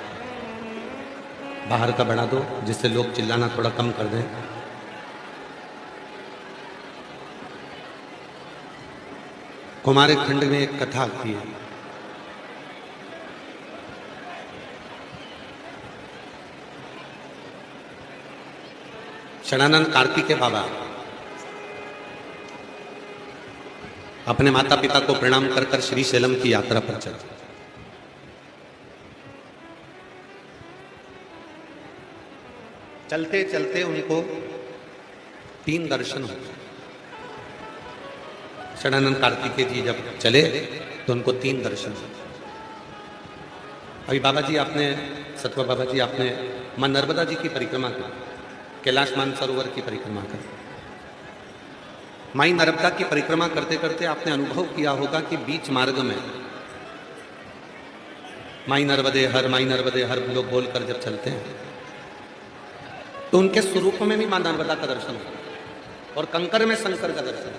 बाहर का बढ़ा दो, जिससे लोग चिल्लाना थोड़ा कम कर दें। कुमार खंड में एक कथा आती है। षडानंद कार्तिकेय बाबा अपने माता पिता को प्रणाम कर कर श्री शैलम की यात्रा पर चले। चलते चलते उनको 3 दर्शन हो गए। षडानंद कार्तिकेय जी जब चले तो उनको 3 दर्शन हो। अभी बाबा जी आपने, सतवा बाबा जी आपने मां नर्मदा जी की परिक्रमा की, कैलाश मानसरोवर की परिक्रमा कर, माई नर्मदा की परिक्रमा करते करते आपने अनुभव किया होगा कि बीच मार्ग में माई नर्मदे हर लोग बोलकर जब चलते हैं तो उनके स्वरूप में भी मां नर्मदा का दर्शन हो और कंकर में शंकर का दर्शन हो।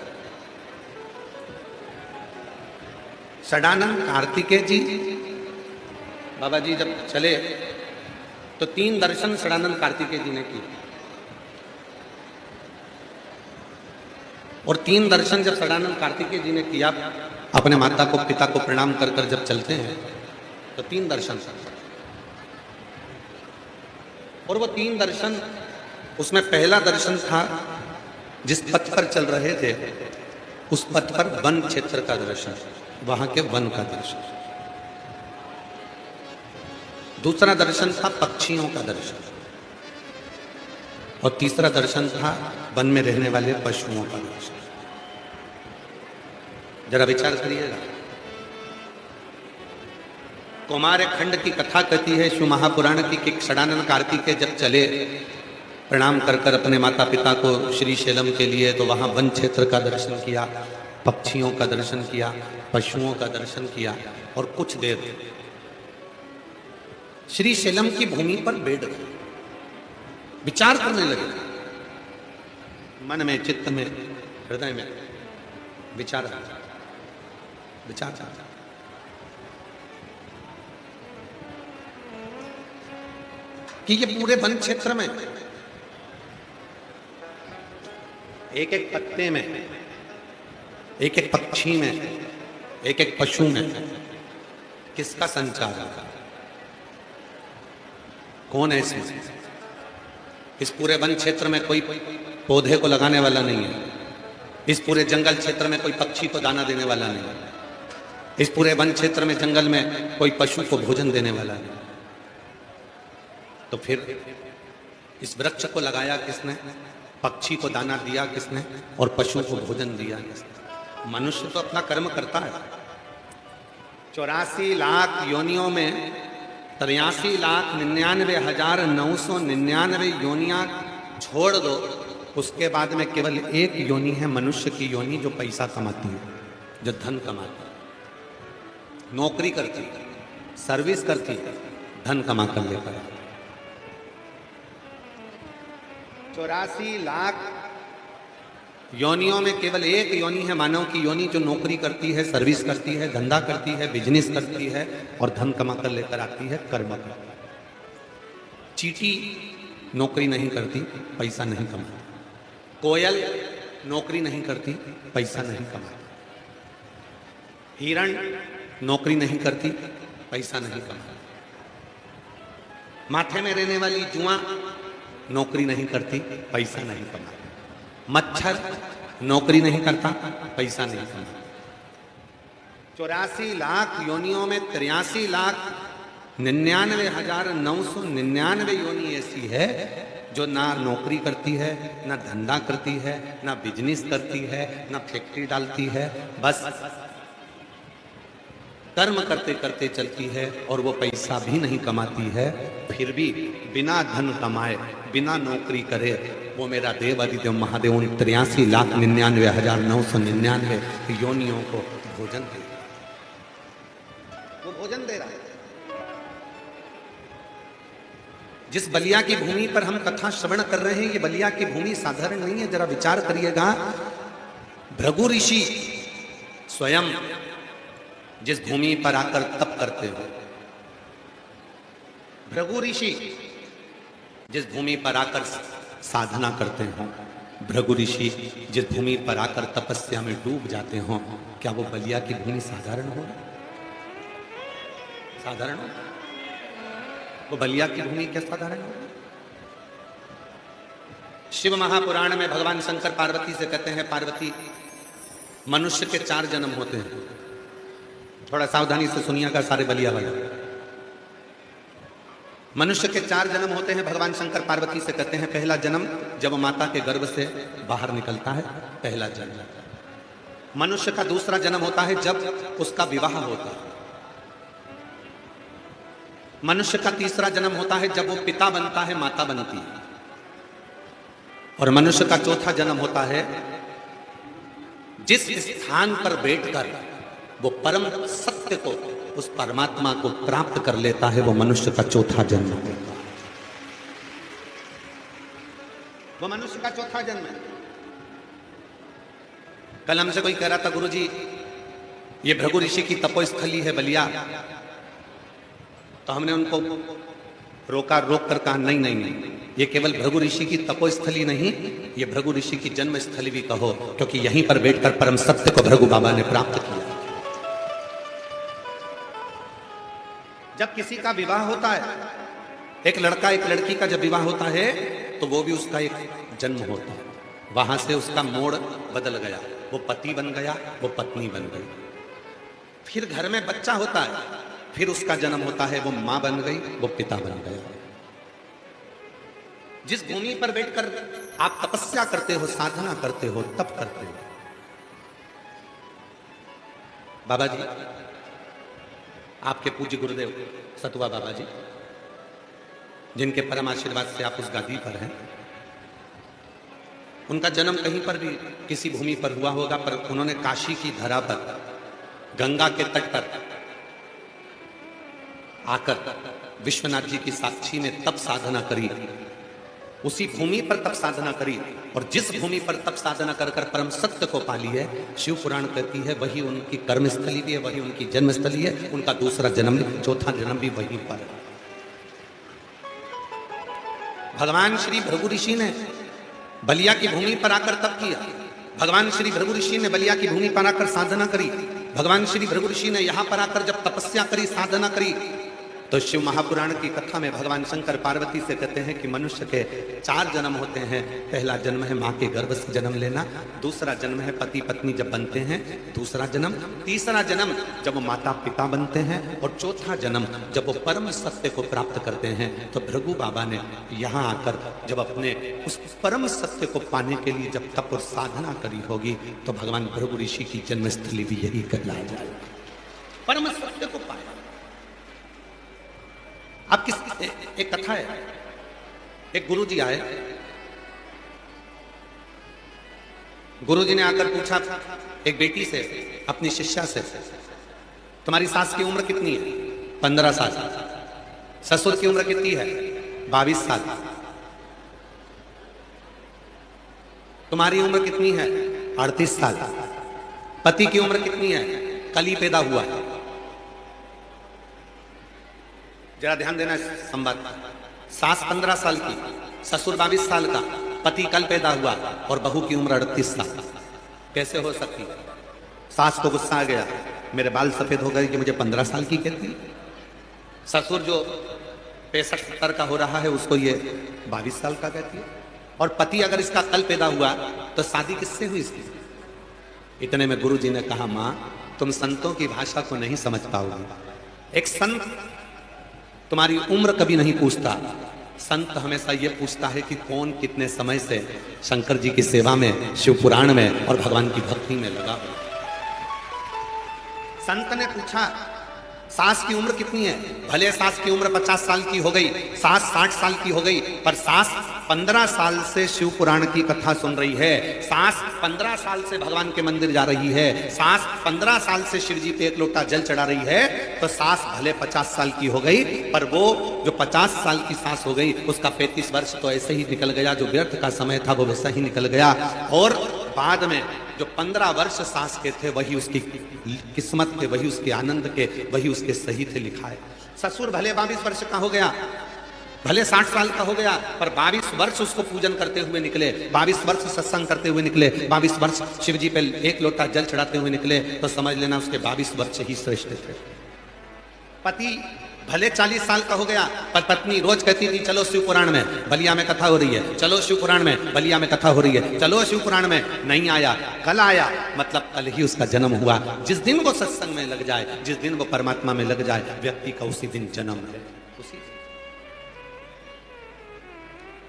षडानंद कार्तिकेय जी बाबा जी जब चले तो 3 दर्शन षडानंद कार्तिकेय जी ने किए, और 3 दर्शन जब षडानंद कार्तिकेय जी ने किया, अपने माता को पिता को प्रणाम कर कर जब चलते हैं तो 3 दर्शन, और वो 3 दर्शन, उसमें पहला दर्शन था जिस पथ पर चल रहे थे उस पथ पर वन क्षेत्र का दर्शन, वहां के वन का दर्शन। दूसरा दर्शन था पक्षियों का दर्शन, और तीसरा दर्शन था वन में रहने वाले पशुओं का दर्शन। जरा विचार करिएगा। कुमार खंड की कथा कहती है शिव महापुराण की कि षडानंद कार्तिकेय जब चले प्रणाम कर कर अपने माता पिता को श्री शैलम के लिए, तो वहां वन क्षेत्र का दर्शन किया, पक्षियों का दर्शन किया, पशुओं का दर्शन किया, और कुछ देर श्री शैलम की भूमि पर बैठ गए, विचार करने लगे। मन में, चित्त में, हृदय में विचार कि ये पूरे वन क्षेत्र में एक एक पत्ते में, एक एक पक्षी में, एक एक पशु में किसका संचार है? कौन है इसमें? इस पूरे वन क्षेत्र में कोई पौधे को लगाने वाला नहीं है, इस पूरे जंगल क्षेत्र में कोई पक्षी को दाना देने वाला नहीं है, इस पूरे वन क्षेत्र में जंगल में कोई पशु को भोजन देने वाला नहीं। तो फिर इस वृक्ष को लगाया किसने? पक्षी को दाना दिया किसने? और पशु को भोजन दिया किसने? मनुष्य तो अपना कर्म करता है। 84 लाख योनियों में 83,99,999 योनियां छोड़ दो, उसके बाद में केवल एक योनि है मनुष्य की योनि, जो पैसा कमाती है, जो धन कमाती है, नौकरी करती है, सर्विस करती है, धन कमा कर लेकर। 84 लाख योनियों में केवल एक योनि है मानव की योनि, जो नौकरी करती है, सर्विस करती है, धंधा करती है, बिजनेस करती है और धन कमा कर लेकर आती है, कर्म करती है। चींटी नौकरी नहीं करती, पैसा नहीं कमाती। कोयल नौकरी नहीं करती, पैसा नहीं कमाती। हिरण नौकरी नहीं करती, पैसा नहीं कमाती। माथे में रहने वाली जुआ नौकरी नहीं करती, पैसा नहीं कमाती। मच्छर नौकरी नहीं करता, पैसा नहीं कमाता। 84 लाख योनियों में 83,99,999 योनि ऐसी है जो ना नौकरी करती है, ना धंधा करती है, ना बिजनेस करती है, ना फैक्ट्री डालती है, बस कर्म करते करते चलती है और वो पैसा भी नहीं कमाती है। फिर भी बिना धन कमाए, बिना नौकरी करे वो मेरा देव आदिदेव महादेव उन 83,99,999 योनियों को भोजन दे, वो भोजन दे रहा है। जिस बलिया की भूमि पर हम कथा श्रवण कर रहे हैं, ये बलिया की भूमि साधारण नहीं है। जरा विचार करिएगा, भृगु ऋषि स्वयं जिस भूमि पर आकर तप करते हो, भृगु ऋषि जिस भूमि पर आकर साधना करते हो, भृगु ऋषि जिस भूमि पर आकर तपस्या में डूब जाते हो, क्या वो बलिया की भूमि साधारण हो? साधारण हो? वो बलिया की भूमि क्या साधारण हो? शिव महापुराण में भगवान शंकर पार्वती से कहते हैं, पार्वती मनुष्य के 4 जन्म होते हैं। थोड़ा सावधानी से सुनिएगा सारे बलिया वाले। मनुष्य के 4 जन्म होते हैं। भगवान शंकर पार्वती से कहते हैं, पहला जन्म जब माता के गर्भ से बाहर निकलता है, पहला जन्म। मनुष्य का दूसरा जन्म होता है जब उसका विवाह होता है। मनुष्य का तीसरा जन्म होता है जब वो पिता बनता है, माता बनती है। और मनुष्य का चौथा जन्म होता है जिस स्थान पर बैठकर वो परम सत्य को, उस परमात्मा को प्राप्त कर लेता है, वो मनुष्य का चौथा जन्म है। वो मनुष्य का चौथा जन्म है। कल हमसे कोई कह रहा था, गुरुजी ये भृगु ऋषि की तपोस्थली है बलिया। तो हमने उनको रोक कर कहा, नहीं नहीं नहीं, ये केवल भृगु ऋषि की तपोस्थली नहीं, ये भृगु ऋषि की जन्म स्थली भी कहो, क्योंकि यहीं पर बैठकर परम सत्य को भृगु बाबा ने प्राप्त किया। जब किसी का विवाह होता है, एक लड़का एक लड़की का जब विवाह होता है, तो वो भी उसका एक जन्म होता है। वहां से उसका मोड़ बदल गया, वो पति बन गया, वो पत्नी बन गई। फिर घर में बच्चा होता है, फिर उसका जन्म होता है, वो मां बन गई, वो पिता बन गया। जिस भूमि पर बैठकर आप तपस्या करते हो, साधना करते हो, तप करते हो, बाबा जी, आपके पूज्य गुरुदेव सतुआ बाबा जी, जिनके परम आशीर्वाद से आप उस गादी पर हैं, उनका जन्म कहीं पर भी किसी भूमि पर हुआ होगा, पर उन्होंने काशी की धरा पर, गंगा के तट पर आकर विश्वनाथ जी की साक्षी में तप साधना करी। उसी भूमि पर तप साधना करी, और जिस भूमि पर तप साधना कर कर परम सत्य को पाली है, शिव पुराण कहती है वही उनकी कर्मस्थली भी है, वही उनकी जन्मस्थली है। उनका दूसरा जन्म, चौथा जन्म भी वहीं पर है। भगवान श्री भृगु ऋषि ने बलिया की भूमि पर आकर तप किया। भगवान श्री भृगु ऋषि ने बलिया की भूमि पर आकर साधना करी। भगवान श्री भृगु ऋषि ने यहां पर आकर जब तपस्या करी, साधना करी, तो शिव महापुराण की कथा में भगवान शंकर पार्वती से कहते हैं कि मनुष्य के 4 जन्म होते हैं। पहला जन्म है मां के गर्भ से जन्म लेना, दूसरा जन्म है पति पत्नी जब बनते हैं, दूसरा जन्म, तीसरा जन्म जब वो माता पिता बनते हैं, और चौथा जन्म जब वो परम सत्य को प्राप्त करते हैं। तो भृगु बाबा ने यहाँ आकर जब अपने उस परम सत्य को पाने के लिए जब तप और साधना करी होगी, तो भगवान भृगु ऋषि की जन्मस्थली भी यही कहलाई जाएगी, परम सत्य को पाया। अब एक कथा है, एक गुरुजी आए, गुरुजी ने आकर पूछा एक बेटी से, अपनी शिष्या से, तुम्हारी सास की उम्र कितनी है? 15 साल। ससुर की उम्र कितनी है? 22 साल। तुम्हारी उम्र कितनी है? 38 साल। पति की उम्र कितनी है? कल ही पैदा हुआ है। जरा ध्यान देना इस संवाद। सास 15 साल की, ससुर 22 साल का, पति कल पैदा हुआ और बहू की उम्र 38 साल। कैसे हो सकती? सास को गुस्सा आ गया, मेरे बाल सफेद हो गए कि मुझे 15 साल की कहती। ससुर जो 65-70 का हो रहा है उसको ये 22 साल का कहती है। और पति अगर इसका कल पैदा हुआ तो शादी किससे हुई इसकी? इतने में गुरु जी ने कहा, मां तुम संतों की भाषा को नहीं समझ पाओगे। एक संत तुम्हारी उम्र कभी नहीं पूछता, संत हमेशा यह पूछता है कि कौन कितने समय से शंकर जी की सेवा में, शिव पुराण में और भगवान की भक्ति में लगा हो। संत ने पूछा सास की उम्र कितनी है? भले सास की उम्र 50 साल की हो गई, सास 60 साल की हो गई, पर सास 15 साल से शिव पुराण की कथा सुन रही है, सास 15 साल से भगवान के मंदिर जा रही है, सास 15 साल से शिव जी पे एक लोटा जल चढ़ा रही है। तो सास भले 50 साल की हो गई, पर वो जो 50 साल की सास हो गई उसका 35 वर्ष तो ऐसे ही निकल गया, जो व्यर्थ का समय था वो वैसा ही निकल गया। और बाद में जो 15 वर्ष सास के थे वही उसकी किस्मत थे, वही उसके आनंद के, वही उसके सही थे लिखा है। ससुर भले 22 वर्ष का हो गया, भले 60 साल का हो गया, पर 22 वर्ष उसको पूजन करते हुए निकले, 22 वर्ष सत्संग करते हुए निकले, 22 वर्ष शिव जी पे एक लोटा जल चढ़ाते हुए निकले, तो समझ लेना उसके 22 वर्ष ही श्रेष्ठ थे। पति भले 40 साल का हो गया, पर पत्नी रोज कहती थी चलो शिव पुराण में, बलिया में कथा हो रही है, चलो शिव पुराण में, बलिया में कथा हो रही है, चलो शिव पुराण में। नहीं आया, कल आया, मतलब कल ही उसका जन्म हुआ। जिस दिन वो सत्संग में लग जाए, जिस दिन वो परमात्मा में लग जाए, व्यक्ति का उसी दिन जन्म है, उसी।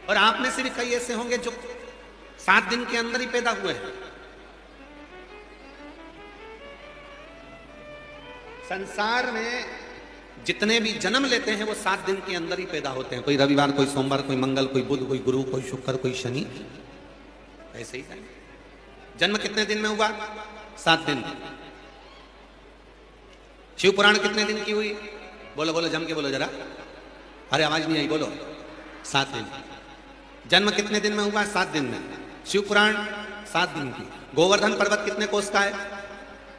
और आप में से भी कई ऐसे होंगे जो 7 दिन के अंदर ही पैदा हुए हैं। संसार में जितने भी जन्म लेते हैं वो 7 दिन के अंदर ही पैदा होते हैं। कोई रविवार, कोई सोमवार, कोई मंगल, कोई बुध, कोई गुरु, कोई शुक्र, कोई शनि, ऐसे ही है। जन्म कितने दिन में हुआ? 7 दिन। शिव पुराण कितने दिन की हुई? बोलो बोलो, जम के बोलो जरा, अरे आवाज नहीं आई, बोलो। 7 दिन। जन्म कितने दिन में हुआ? 7 दिन में। शिव पुराण 7 दिन की। गोवर्धन पर्वत कितने कोस का है?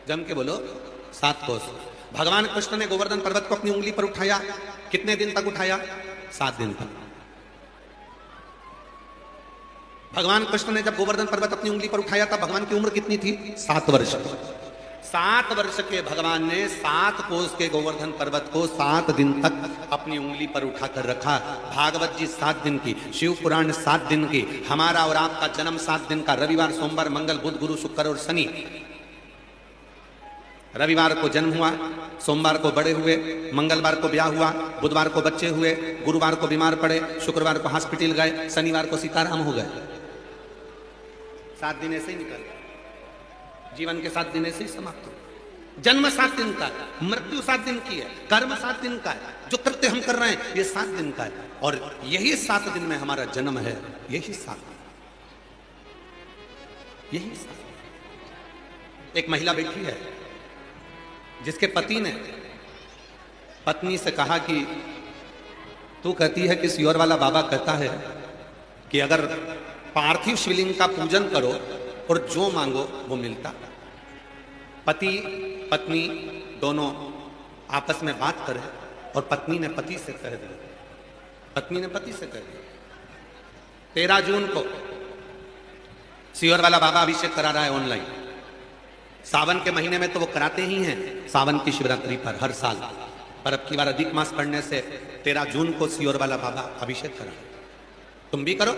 जम के बोलो, 7 कोस। भगवान कृष्ण ने गोवर्धन पर्वत को अपनी उंगली पर उठाया, कितने दिन तक उठाया? 7 दिन तक। भगवान कृष्ण ने जब गोवर्धन पर्वत अपनी उंगली पर उठाया था, भगवान की उम्र कितनी थी? 7 वर्ष। 7 वर्ष के भगवान ने 7 कोस के गोवर्धन पर्वत को 7 दिन तक अपनी उंगली पर उठाकर रखा। भागवत जी 7 दिन की, शिव पुराण 7 दिन की, हमारा और आपका जन्म 7 दिन का, रविवार, सोमवार, मंगल, बुध, गुरु, शुक्र और शनि। रविवार को जन्म हुआ, सोमवार को बड़े हुए, मंगलवार को ब्याह हुआ, बुधवार को बच्चे हुए, गुरुवार को बीमार पड़े, शुक्रवार को हॉस्पिटल गए, शनिवार को सीताराम हो गए। 7 दिन ऐसे ही निकल गए, जीवन के 7 दिन ऐसे ही समाप्त हो। जन्म 7 दिन का है, मृत्यु 7 दिन की है, कर्म 7 दिन का है, जो कृत्य हम कर रहे हैं ये 7 दिन का है। और यही 7 दिन में हमारा जन्म है, यही 7। एक महिला बैठी है जिसके पति ने पत्नी से कहा कि तू कहती है कि सियोर वाला बाबा कहता है कि अगर पार्थिव शिवलिंग का पूजन करो और जो मांगो वो मिलता। पति पत्नी दोनों आपस में बात करें और पत्नी ने पति से कह दिया 13 जून को सियोर वाला बाबा अभिषेक करा रहा है ऑनलाइन। सावन के महीने में तो वो कराते ही हैं, सावन की शिवरात्रि पर हर साल, पर अब की बार अधिक मास पढ़ने से 13 जून को सियोर वाला बाबा अभिषेक करा। तुम भी करो।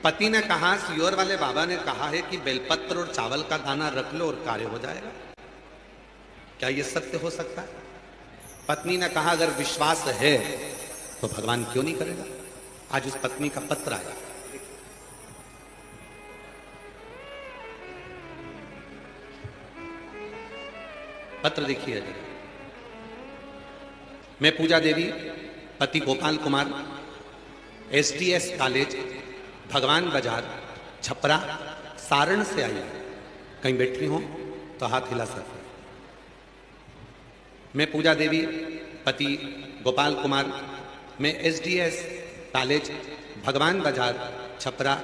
पति ने कहा, सियोर वाले बाबा ने कहा है कि बेलपत्र और चावल का दाना रख लो और कार्य हो जाएगा। क्या ये सत्य हो सकता है? पत्नी ने कहा, अगर विश्वास है तो भगवान क्यों नहीं करेगा। आज उस पत्नी का पत्र आया। पत्र देखिए। मैं पूजा देवी, पति गोपाल कुमार, SDS कॉलेज, भगवान बाजार, छपरा, सारण से आई। कहीं बैठी हो तो हाथ हिला सकते। मैं पूजा देवी, पति गोपाल कुमार, मैं SDS कॉलेज, भगवान बाजार, छपरा,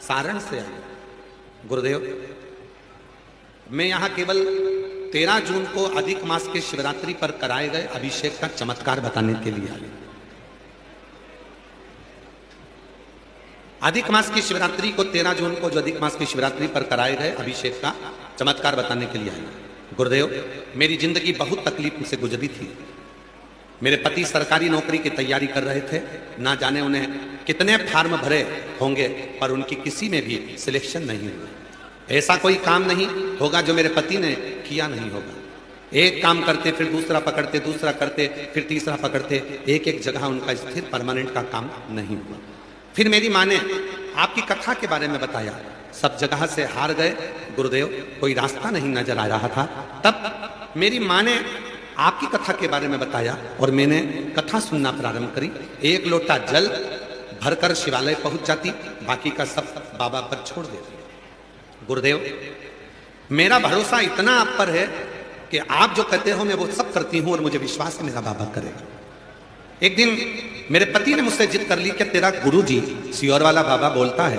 सारण से आई। गुरुदेव, मैं यहां केवल 13 जून को अधिक मास के शिवरात्रि पर कराए गए अभिषेक का चमत्कार बताने के लिए आए। अधिक मास की शिवरात्रि को 13 जून को जो अधिक मास की शिवरात्रि पर कराए गए अभिषेक का चमत्कार बताने के लिए आए। गुरुदेव, मेरी जिंदगी बहुत तकलीफ से गुजरी थी। मेरे पति सरकारी नौकरी की तैयारी कर रहे थे, ना जाने उन्हें कितने फार्म भरे होंगे पर उनकी किसी में भी सिलेक्शन नहीं हुआ। ऐसा कोई काम नहीं होगा जो मेरे पति ने किया नहीं होगा। एक काम करते फिर दूसरा पकड़ते, दूसरा करते फिर तीसरा पकड़ते, एक एक जगह उनका स्थिर परमानेंट का काम नहीं हुआ। फिर मेरी माँ ने आपकी कथा के बारे में बताया, सब जगह से हार गए गुरुदेव, कोई रास्ता नहीं नजर आ रहा था। तब मेरी माँ ने आपकी कथा के बारे में बताया और मैंने कथा सुनना प्रारंभ करी। एक लोटा जल भरकर शिवालय पहुंच जाती, बाकी का सब बाबा पर छोड़ देती। गुरुदेव, मेरा भरोसा इतना आप पर है कि आप जो कहते हो मैं वो सब करती हूं और मुझे विश्वास है मेरा बाबा करेगा। एक दिन मेरे पति ने मुझसे जिद कर ली कि तेरा गुरुजी सियोर वाला बाबा बोलता है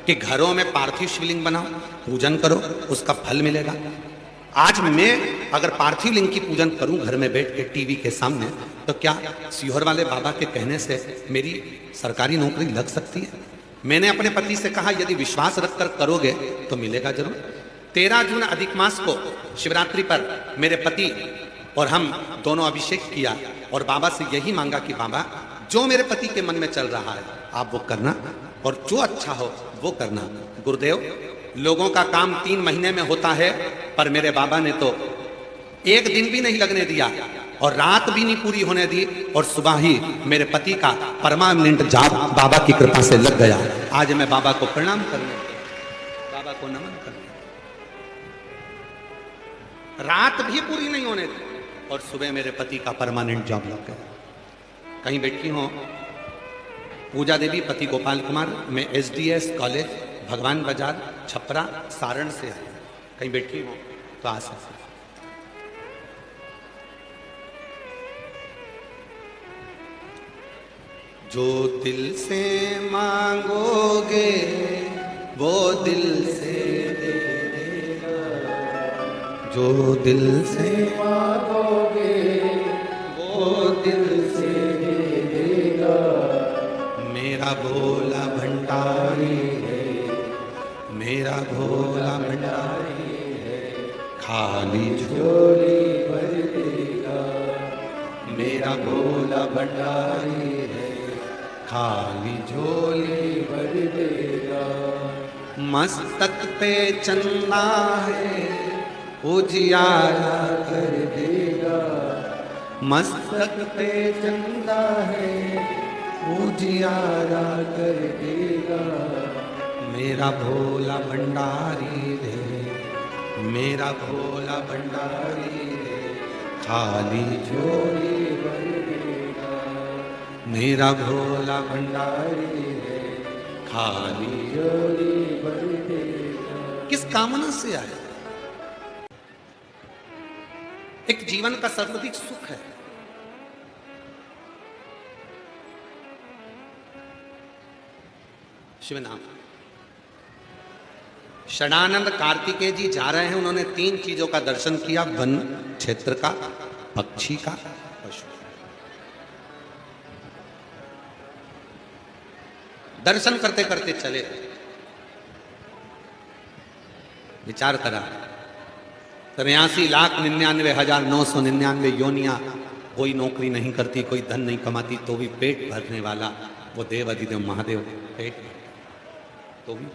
कि घरों में पार्थिव शिवलिंग बनाओ, पूजन करो, उसका फल मिलेगा। आज मैं अगर पार्थिव लिंग की पूजन करूं घर में बैठ के टीवी के सामने, तो क्या सियोर वाले बाबा के कहने से मेरी सरकारी नौकरी लग सकती है? मैंने अपने पति से कहा यदि विश्वास रखकर करोगे तो मिलेगा जरूर। 13 जून अधिक मास को शिवरात्रि पर मेरे पति और हम दोनों अभिषेक किया और बाबा से यही मांगा कि बाबा जो मेरे पति के मन में चल रहा है आप वो करना और जो अच्छा हो वो करना। गुरुदेव, लोगों का काम 3 महीने में होता है पर मेरे बाबा ने तो एक दिन भी नहीं लगने दिया और रात भी नहीं पूरी होने दी और सुबह ही मेरे पति का परमानेंट जॉब बाबा की कृपा से लग गया। आज मैं बाबा को प्रणाम करने, बाबा को नमन करने, रात भी पूरी नहीं होने दी और सुबह मेरे पति का परमानेंट जॉब लग गया। कहीं बैठी हो पूजा देवी, पति गोपाल कुमार, मैं SDS कॉलेज भगवान बाजार छपरा सारण से है। कहीं बैठी हो तो आ सकते। जो दिल से मांगोगे वो दिल से दे देगा, जो दिल से मांगोगे वो दिल से दे देगा। मेरा भोला भंडारी है, मेरा भोला भंडारी है, खाली झोली भर देगा। मेरा भोला भंडारी है, खाली झोली भर देगा। मस्तक पे चंदा है उजियारा कर देगा, मस्तक पे चंदा है उजियारा कर देगा। मेरा भोला भंडारी रे, मेरा भोला भंडारी रे, खाली झोली भर देगा। मेरा भोला भंडारी रे, खाली झोली भर देगा। किस कामना से आया? एक जीवन का सर्वाधिक सुख है। शिव नाम। षडानंद कार्तिकेय जी जा रहे हैं, उन्होंने 3 चीजों का दर्शन किया, वन क्षेत्र का, पक्षी का, पशु। दर्शन करते करते चले, विचार करा 83,99,999 योनियां कोई नौकरी नहीं करती, कोई धन नहीं कमाती, तो भी पेट भरने वाला वो देव अधिदेव महादेव पेट तो भी।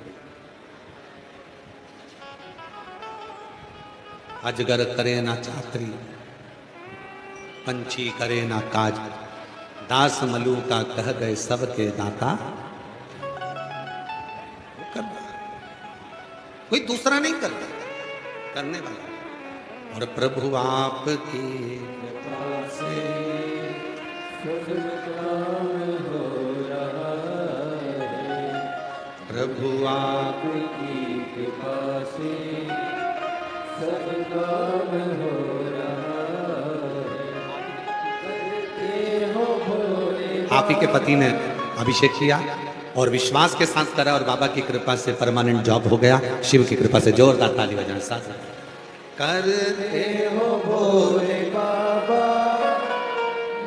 अजगर करे ना चाकरी, पंछी करे ना काज, दास मलू का कह गए सबके दाता। कोई दूसरा नहीं करता, करने वाला। और प्रभु आपकी कृपा से सब काम हो रहा है। प्रभु आपकी कृपा से सब काम हो रहा है। आप ही के पति ने अभिषेक किया और विश्वास के साथ करा और बाबा की कृपा से परमानेंट जॉब हो गया। शिव की कृपा से जोरदार ताली बजाना साथ करते हो भोले बाबा,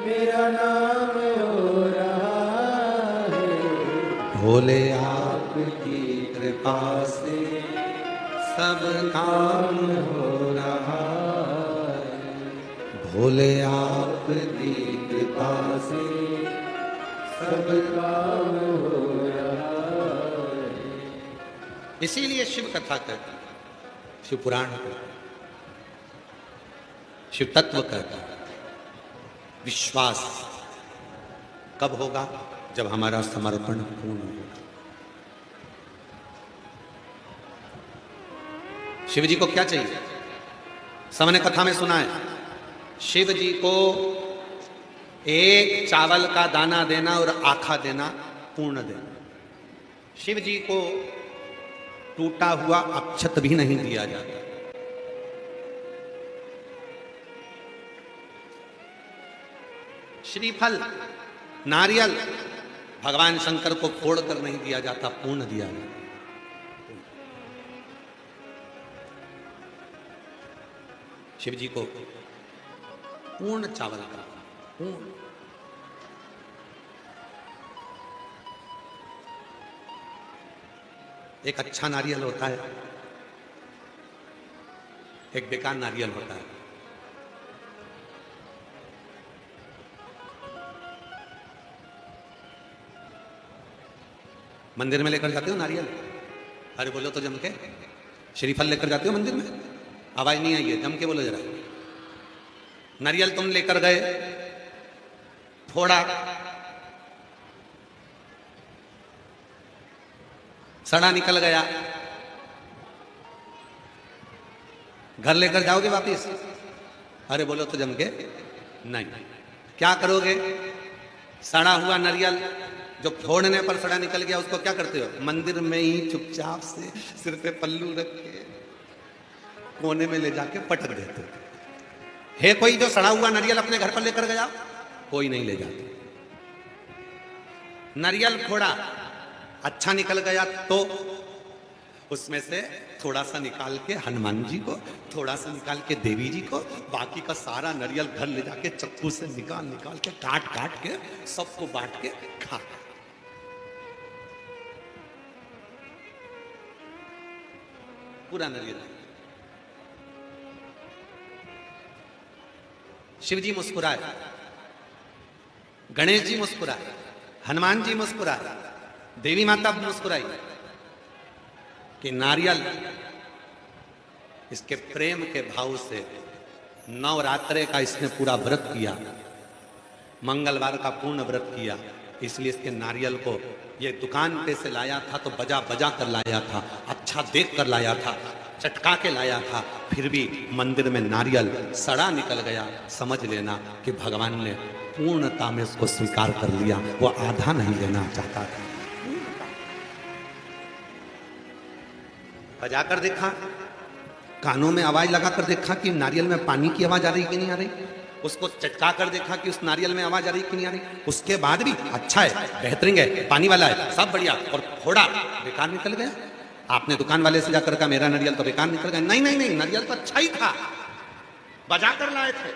मेरा नाम हो रहा है। भोले आप कृपा से सब काम हो रहा है, भोले आपकी कृपा से सब काम हो रहा है। इसीलिए शिव कथा कहते, शिव पुराण कहते, शिव तत्व कहते। विश्वास कब होगा? जब हमारा समर्पण पूर्ण होगा। शिव जी को क्या चाहिए? सबने कथा में सुना है, शिव जी को एक चावल का दाना देना और आखा देना पूर्ण देना। शिव जी को टूटा हुआ अक्षत भी नहीं दिया जाता। श्रीफल, नारियल भगवान शंकर को फोड़कर नहीं दिया जाता, पूर्ण दिया जाता। शिव जी को पूर्ण चावल का, पूर्ण। एक अच्छा नारियल होता है, एक बेकार नारियल होता है। मंदिर में लेकर जाते हो नारियल? अरे बोलो तो जम के। श्रीफल लेकर जाते हो मंदिर में? आवाज नहीं आई है, जम के बोलो जरा। नारियल तुम लेकर गए, थोड़ा सड़ा निकल गया, घर लेकर जाओगे वापिस? अरे बोलो तो जम के नहीं। क्या करोगे? सड़ा हुआ नारियल जो फोड़ने पर सड़ा निकल गया, उसको क्या करते हो? मंदिर में ही चुपचाप से सिर पे पल्लू रख के कोने में ले जाके पटक देते। है कोई जो सड़ा हुआ नारियल अपने घर पर लेकर गया? कोई नहीं ले जाता। नारियल फोड़ा, अच्छा निकल गया तो उसमें से थोड़ा सा निकाल के हनुमान जी को, थोड़ा सा निकाल के देवी जी को, बाकी का सारा नारियल घर ले जाके चक्कू से निकाल निकाल के काट काट के सबको बांट के खा। पूरा नारियल। शिव जी मुस्कुराए, गणेश जी मुस्कुराए, हनुमान जी मुस्कुराए, देवी माता मुस्कुराई कि नारियल इसके प्रेम के भाव से नवरात्रे का इसने पूरा व्रत किया, मंगलवार का पूर्ण व्रत किया, इसलिए इसके नारियल को ये दुकान पे से लाया था तो बजा बजा कर लाया था, अच्छा देख कर लाया था, चटका के लाया था, फिर भी मंदिर में नारियल सड़ा निकल गया। समझ लेना कि भगवान ने पूर्णता में उसको स्वीकार कर लिया, वो आधा नहीं लेना चाहता था। बजाकर देखा, कानों में आवाज लगाकर देखा कि नारियल में पानी की आवाज आ रही कि नहीं आ रही, उसको चटका कर देखा कि उस नारियल में आवाज आ रही कि नहीं आ रही, उसके बाद भी अच्छा है, बेहतरीन है, पानी वाला है, सब बढ़िया, और थोड़ा बेकार निकल गया। आपने दुकान वाले से जाकर कहा मेरा नारियल तो बेकार निकल गया? नहीं नहीं नहीं, नारियल तो अच्छा ही था, बजा कर लाए थे,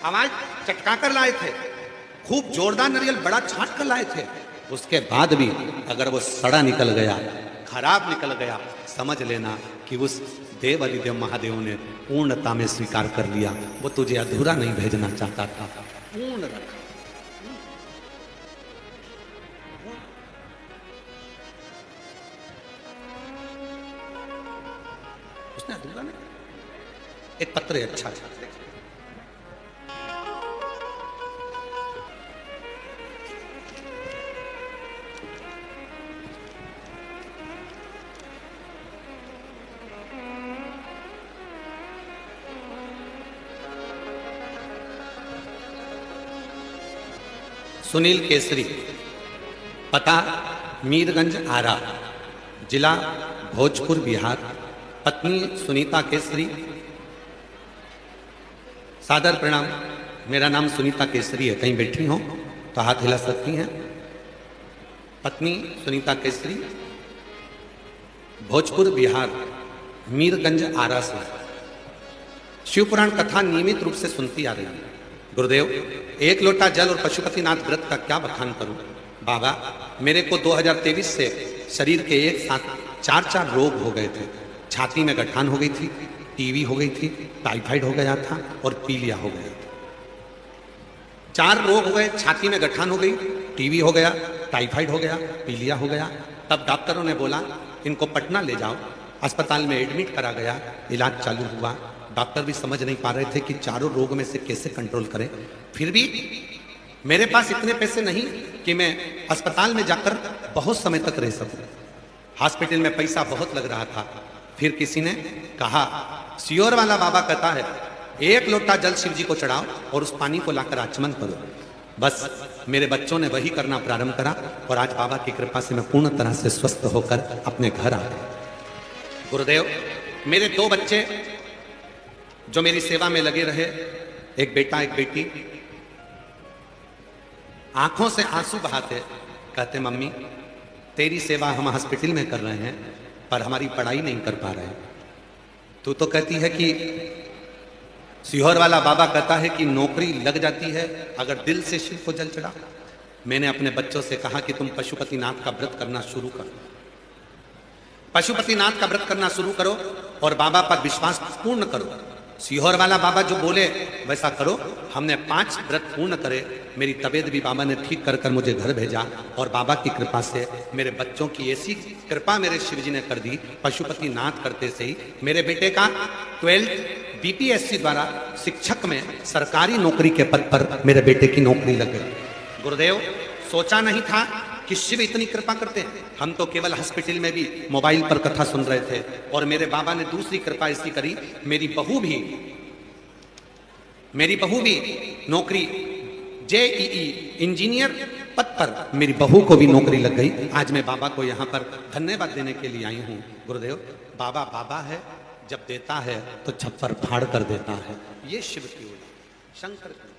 आवाज चटका कर लाए थे, खूब जोरदार नारियल बड़ा छाट कर लाए थे, उसके बाद भी अगर वो सड़ा निकल गया, खराब निकल गया, समझ लेना कि उस देव अधिदेव महादेव ने पूर्णता में स्वीकार कर लिया। वो तुझे अधूरा नहीं भेजना चाहता था, पूर्ण रखा। उसने अधूरा नहीं। एक पत्र है अच्छा था, सुनील केसरी, पता मीरगंज आरा, जिला भोजपुर बिहार, पत्नी सुनीता केसरी। सादर प्रणाम, मेरा नाम सुनीता केसरी है, कहीं बैठी हो तो हाथ हिला सकती हैं। पत्नी सुनीता केसरी, भोजपुर बिहार, मीरगंज आरा से शिवपुराण कथा नियमित रूप से सुनती आ रही है। गुरुदेव, एक लोटा जल और पशुपतिनाथ व्रत का क्या बखान करूं? बाबा, मेरे को 2023 से शरीर के एक साथ 4 रोग हो गए थे। छाती में गठान हो गई थी, टीवी हो गई थी, टाइफाइड हो गया था और पीलिया हो गया था। 4 रोग हो गए, छाती में गठान हो गई, टीवी हो गया, टाइफाइड हो गया, पीलिया हो गया। तब डॉक्टरों ने बोला इनको पटना ले जाओ। अस्पताल में एडमिट करा गया, इलाज चालू हुआ। डॉक्टर भी समझ नहीं पा रहे थे कि चारों रोग में से कैसे कंट्रोल करें। फिर भी मेरे पास इतने पैसे नहीं कि मैं अस्पताल में जाकर बहुत समय तक रह सकूं। हॉस्पिटल में पैसा बहुत लग रहा था। फिर किसी ने कहा, सियोर वाला बाबा कहता है 1 लोटा जल शिव जी को चढ़ाओ और उस पानी को लाकर आचमन करो। बस मेरे बच्चों ने वही करना प्रारंभ करा और आज बाबा की कृपा से मैं पूर्ण तरह से स्वस्थ होकर अपने घर आ गया। गुरुदेव, मेरे 2 बच्चे जो मेरी सेवा में लगे रहे, एक बेटा एक बेटी, आंखों से आंसू बहाते कहते मम्मी तेरी सेवा हम हॉस्पिटल में कर रहे हैं पर हमारी पढ़ाई नहीं कर पा रहे। तू तो कहती है कि सीहोर वाला बाबा कहता है कि नौकरी लग जाती है अगर दिल से शिव को जल चढ़ा। मैंने अपने बच्चों से कहा कि तुम पशुपतिनाथ का व्रत करना शुरू करो, पशुपतिनाथ का व्रत करना शुरू करो और बाबा पर विश्वास पूर्ण करो। सीहोर वाला बाबा जो बोले वैसा करो। हमने 5 व्रत पूर्ण करे। मेरी तबीयत भी बाबा ने ठीक कर कर मुझे घर भेजा और बाबा की कृपा से मेरे बच्चों की ऐसी कृपा मेरे शिव जी ने कर दी। पशुपतिनाथ करते से ही मेरे बेटे का 12th बीपीएससी द्वारा शिक्षक में सरकारी नौकरी के पद पर मेरे बेटे की नौकरी लग गई। गुरुदेव, सोचा नहीं था कि शिव इतनी कृपा करते हैं। हम तो केवल हॉस्पिटल में भी मोबाइल पर कथा सुन रहे थे और मेरे बाबा ने दूसरी कृपा ऐसी करी, मेरी बहू भी नौकरी जेईई इंजीनियर पद पर मेरी बहू को भी नौकरी लग गई। आज मैं बाबा को यहाँ पर धन्यवाद देने के लिए आई हूँ। गुरुदेव, बाबा बाबा है, जब देता है तो छप्पर फाड़ कर देता है। ये शिव की ओर शंकर की।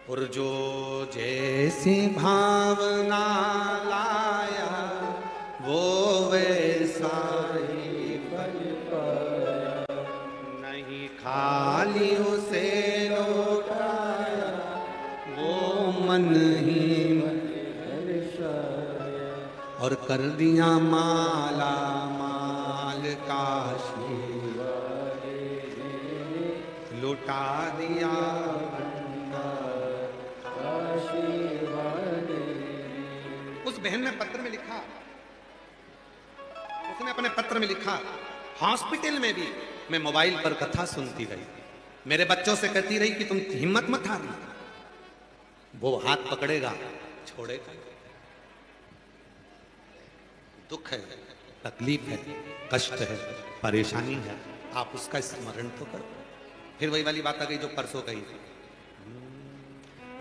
और जो जैसी भावना लाया वो वैसा ही फल पाया। नहीं खाली उसे लौटाया वो मन ही मन हर्षाया। और कर दिया माला माल काशी लुटा दिया। उस बहन ने पत्र में लिखा, उसने अपने पत्र में लिखा, हॉस्पिटल में भी मैं मोबाइल पर कथा सुनती रही। मेरे बच्चों से कहती रही कि तुम हिम्मत मत हारना, वो हाथ पकड़ेगा छोड़ेगा। दुख है, तकलीफ है, कष्ट है, परेशानी है, आप उसका स्मरण तो करो। फिर वही वाली बात आ गई जो परसों कही,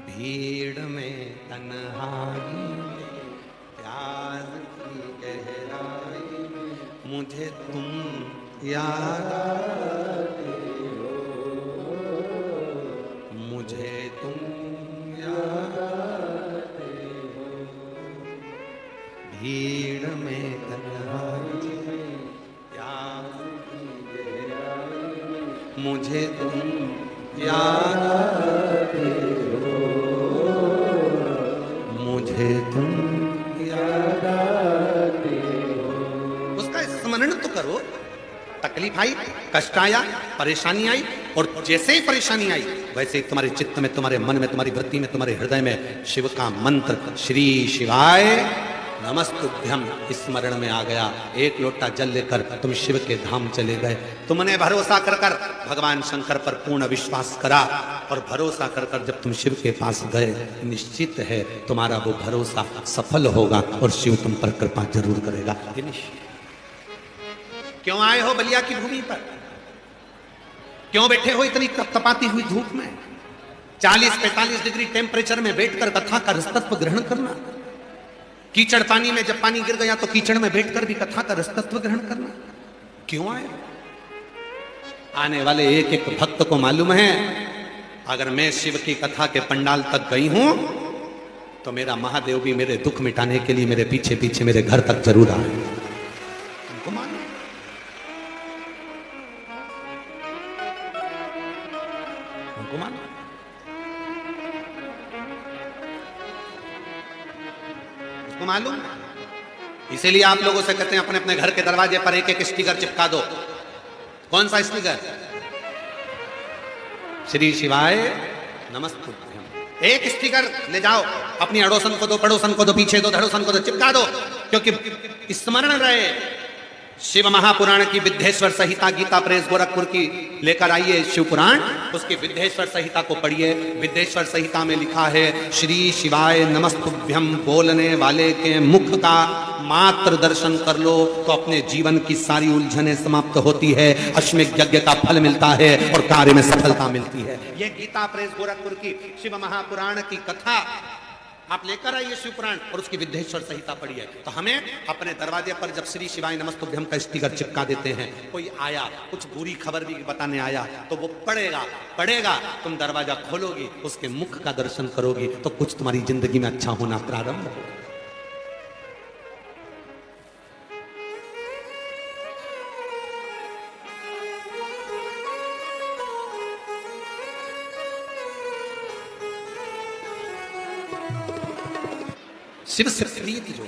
भीड़ में तन्हाई प्यार की गहराई मुझे तुम याद आते हो, मुझे तुम याद आते हो। भीड़ में तन्हाई प्यार की गहराई मुझे तुम याद आते हो, मुझे तुम याद आते हो। उसका स्मरण तो करो। तकलीफ आई, कष्ट आया, परेशानी आई, और जैसे ही परेशानी आई वैसे ही तुम्हारे चित्त में, तुम्हारे मन में, तुम्हारी वृत्ति में, तुम्हारे हृदय में शिव का मंत्र श्री शिवाय नमस्तुभ्यम स्मरण में आ गया। 1 लोटा जल लेकर तुम शिव के धाम चले गए। तुमने भरोसा कर कर भगवान शंकर पर पूर्ण विश्वास करा, और भरोसा कर कर जब तुम शिव के पास गए, निश्चित है तुम्हारा वो भरोसा सफल होगा और शिव तुम पर कृपा जरूर करेगा। ये निश्चित। क्यों आए हो बलिया की भूमि पर? क्यों बैठे हो इतनी तपतपाती हुई धूप में? 40-45 डिग्री टेम्परेचर में बैठकर कथा का रसतत्व ग्रहण करना। कीचड़ पानी में जब पानी गिर गया तो कीचड़ में बैठकर भी कथा का रसतत्व ग्रहण करना। क्यों आए? आने वाले एक एक भक्त को मालूम है, अगर मैं शिव की कथा के पंडाल तक गई हूं तो मेरा महादेव भी मेरे दुख मिटाने के लिए मेरे पीछे पीछे मेरे घर तक जरूर आए। उनको मालूम, उनको मालूम। वो मालूम, इसीलिए आप लोगों से कहते हैं अपने अपने घर के दरवाजे पर एक एक स्टिकर चिपका दो। कौन सा स्टिकर? श्री शिवाय नमस्तुभ्यम। एक स्टिकर ले जाओ, अपनी अड़ोसन को दो, पड़ोसन को दो, पीछे दो, धड़ोसन को दो, चिपका दो, क्योंकि स्मरण रहे। शिव महापुराण की विद्धेश्वर संहिता, गीता प्रेस गोरखपुर की लेकर आइए शिव पुराण, उसकी विद्धेश्वर संहिता को पढ़िए। विद्धेश्वर संहिता में लिखा है श्री शिवाय नमस्तुभ्यम बोलने वाले के मुख का मात्र दर्शन कर लो तो अपने जीवन की सारी उलझनें समाप्त होती है, अश्वमेध यज्ञ का फल मिलता है और कार्य में सफलता मिलती है। यह गीता प्रेस गोरखपुर की शिव महापुराण की कथा आप लेकर आइए शिव पुराण और उसकी विद्धेश्वर संहिता पढ़िए। तो हमें अपने दरवाजे पर जब श्री शिवाय नमस्तुभ्यम का स्टिकर चिपका देते हैं, कोई आया कुछ बुरी खबर भी बताने आया तो वो पढ़ेगा, तुम दरवाजा खोलोगी, उसके मुख का दर्शन करोगी तो कुछ तुम्हारी जिंदगी में अच्छा होना प्रारंभ होगा। शिव से प्रीति जो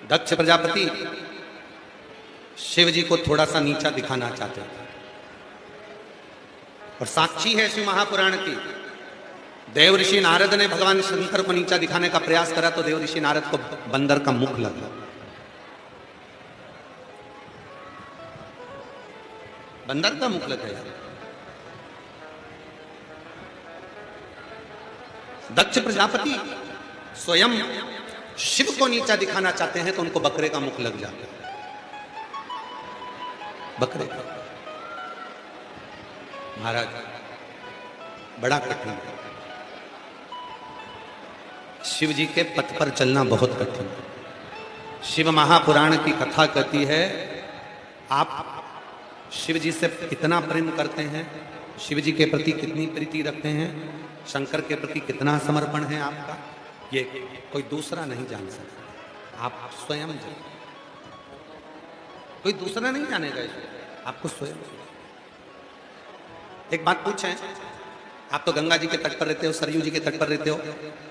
दक्ष प्रजापति शिव जी को थोड़ा सा नीचा दिखाना चाहते थे और साक्षी है शिव महापुराण की। देव ऋषि नारद ने भगवान शंकर को नीचा दिखाने का प्रयास करा तो देव ऋषि नारद को बंदर का मुख लगा। बंदर का मुख लगा यार। दक्ष प्रजापति स्वयं शिव को नीचा दिखाना चाहते हैं तो उनको बकरे का मुख लग जाता है। बकरे का महाराज बड़ा कठिन है। शिव जी के पथ पर चलना बहुत कठिन है। शिव महापुराण की कथा कहती है आप शिव जी से कितना प्रेम करते हैं, शिव जी के प्रति कितनी प्रीति रखते हैं, शंकर के प्रति कितना समर्पण है आपका, ये कोई दूसरा नहीं जान सकता, आप स्वयं जान। कोई दूसरा नहीं जानेगा इसको, आपको स्वयं। एक बात पूछें, आप तो गंगा जी के तट पर रहते हो, सरयू जी के तट पर रहते हो,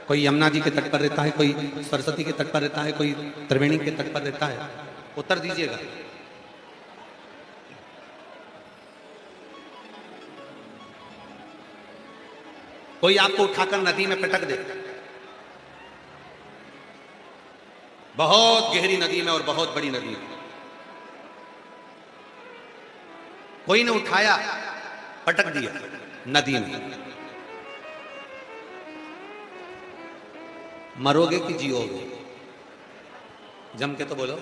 कोई यमुना जी के तट पर रहता है, कोई सरस्वती के तट पर रहता है, कोई त्रिवेणी के तट पर रहता है, उत्तर दीजिएगा। कोई आपको उठाकर नदी में पटक दे, बहुत गहरी नदी में और बहुत बड़ी नदी में, कोई ने उठाया पटक दिया नदी में, मरोगे कि जियोगे? जम के तो बोलो,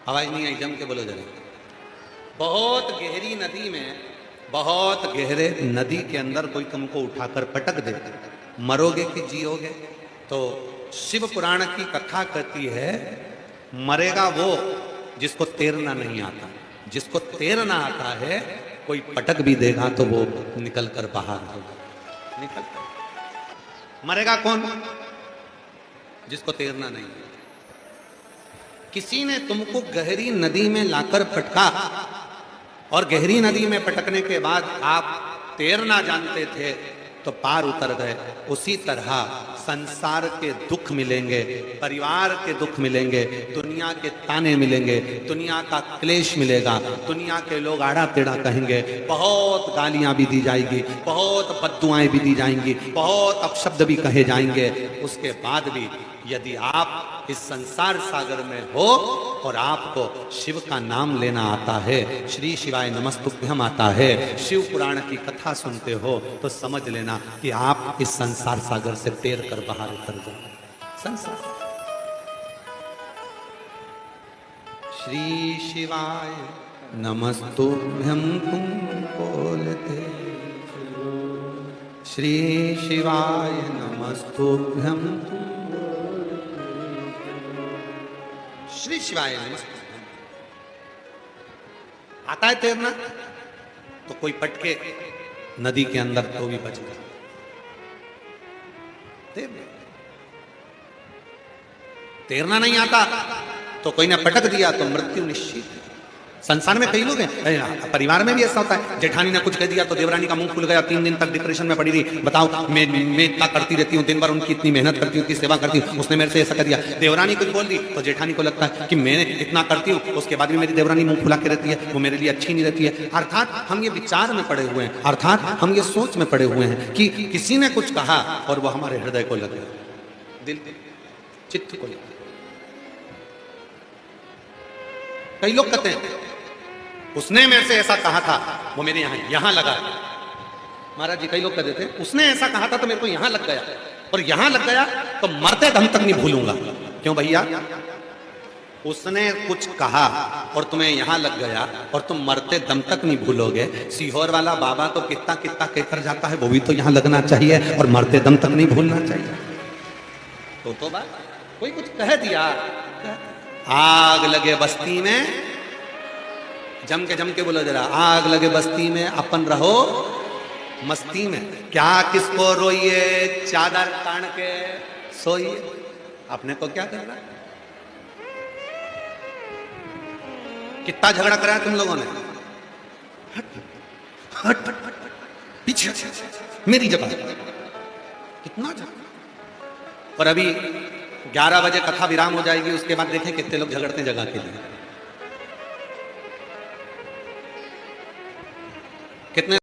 आवाज नहीं आई, जम के बोलो जरा। बहुत गहरी नदी में, बहुत गहरे नदी के अंदर कोई तुमको उठाकर पटक दे, मरोगे कि जियोगे? तो शिव पुराण की कथा कहती है मरेगा वो जिसको तैरना नहीं आता। जिसको तैरना आता है कोई पटक भी देगा तो वो निकल कर बाहर होगा। निकल मरेगा कौन? जिसको तैरना नहीं। किसी ने तुमको गहरी नदी में लाकर पटका और गहरी नदी में पटकने के बाद आप तैरना जानते थे तो पार उतर गए। उसी तरह संसार के दुख मिलेंगे, परिवार के दुख मिलेंगे, दुनिया के ताने मिलेंगे, दुनिया का क्लेश मिलेगा, दुनिया के लोग आड़ा टेढ़ा कहेंगे, बहुत गालियां भी दी जाएगी, बहुत बद्दुआएं भी दी जाएंगी, बहुत अपशब्द भी कहे जाएंगे। उसके बाद भी यदि आप इस संसार सागर में हो और आपको शिव का नाम लेना आता है, श्री शिवाय नमस्तुभ्यम आता है, शिव पुराण की कथा सुनते हो तो समझ लेना कि आप इस संसार सागर से तैर कर बाहर उतर जाओ। संसार श्री शिवाय नमस्तुभ्यम तुम बोलते, श्री शिवाय नमस्तुभ्यम तुम, श्री शिवाय नमस्तुभ्यम। आता है तैरना तो कोई पटके नदी के अंदर तो भी बच गया। तैरना नहीं आता तो कोई ने पटक दिया तो मृत्यु निश्चित है। संसार में कई लोग हैं, परिवार में भी ऐसा होता है, जेठानी ने कुछ कह दिया तो देवरानी का मुंह खुल गया, 3 दिन तक डिप्रेशन में पड़ी रही। बताओ, मैं इतना करती रहती हूँ, दिन भर उनकी इतनी मेहनत करती हूँ, इतनी सेवा करती हूँ, उसने मेरे से ऐसा कर दिया। देवरानी कुछ बोल दी तो जेठानी को लगता है कि मैंने इतना करती हूँ, उसके बाद भी मेरी देवरानी मुंह फुला के रहती है, वो मेरे लिए अच्छी नहीं रहती है। अर्थात हम ये विचार में पड़े हुए हैं, अर्थात हम ये सोच में पड़े हुए हैं कि किसी ने कुछ कहा और वो हमारे हृदय को लग गया, दिल चित्त को लग। कई लोग कहते हैं उसने मेरे से ऐसा कहा था, वो मेरे यहां लगा। महाराज जी, कई लोग कहते थे उसने ऐसा कहा था तो मेरे को यहां लग गया, और यहां लग गया तो मरते दम तक नहीं भूलूंगा। क्यों भैया? उसने कुछ कहा और तुम्हें यहां लग गया और तुम मरते दम तक नहीं भूलोगे। सीहोर वाला बाबा तो कितना कितना कहकर जाता है, वो भी तो यहां लगना चाहिए और मरते दम तक नहीं भूलना चाहिए। तो बात कोई कुछ कह दिया, आग लगे बस्ती में, जम के बोलो जरा, आग लगे बस्ती में अपन रहो मस्ती में, क्या किसको रोइए चादर तान के सोइए, अपने को क्या करना। कितना झगड़ा कराया तुम लोगों ने, हट हट पीछे मेरी जगह, कितना झगड़ा। और अभी 11 बजे कथा विराम हो जाएगी, उसके बाद देखें कितने लोग झगड़ते जगह के लिए, कितने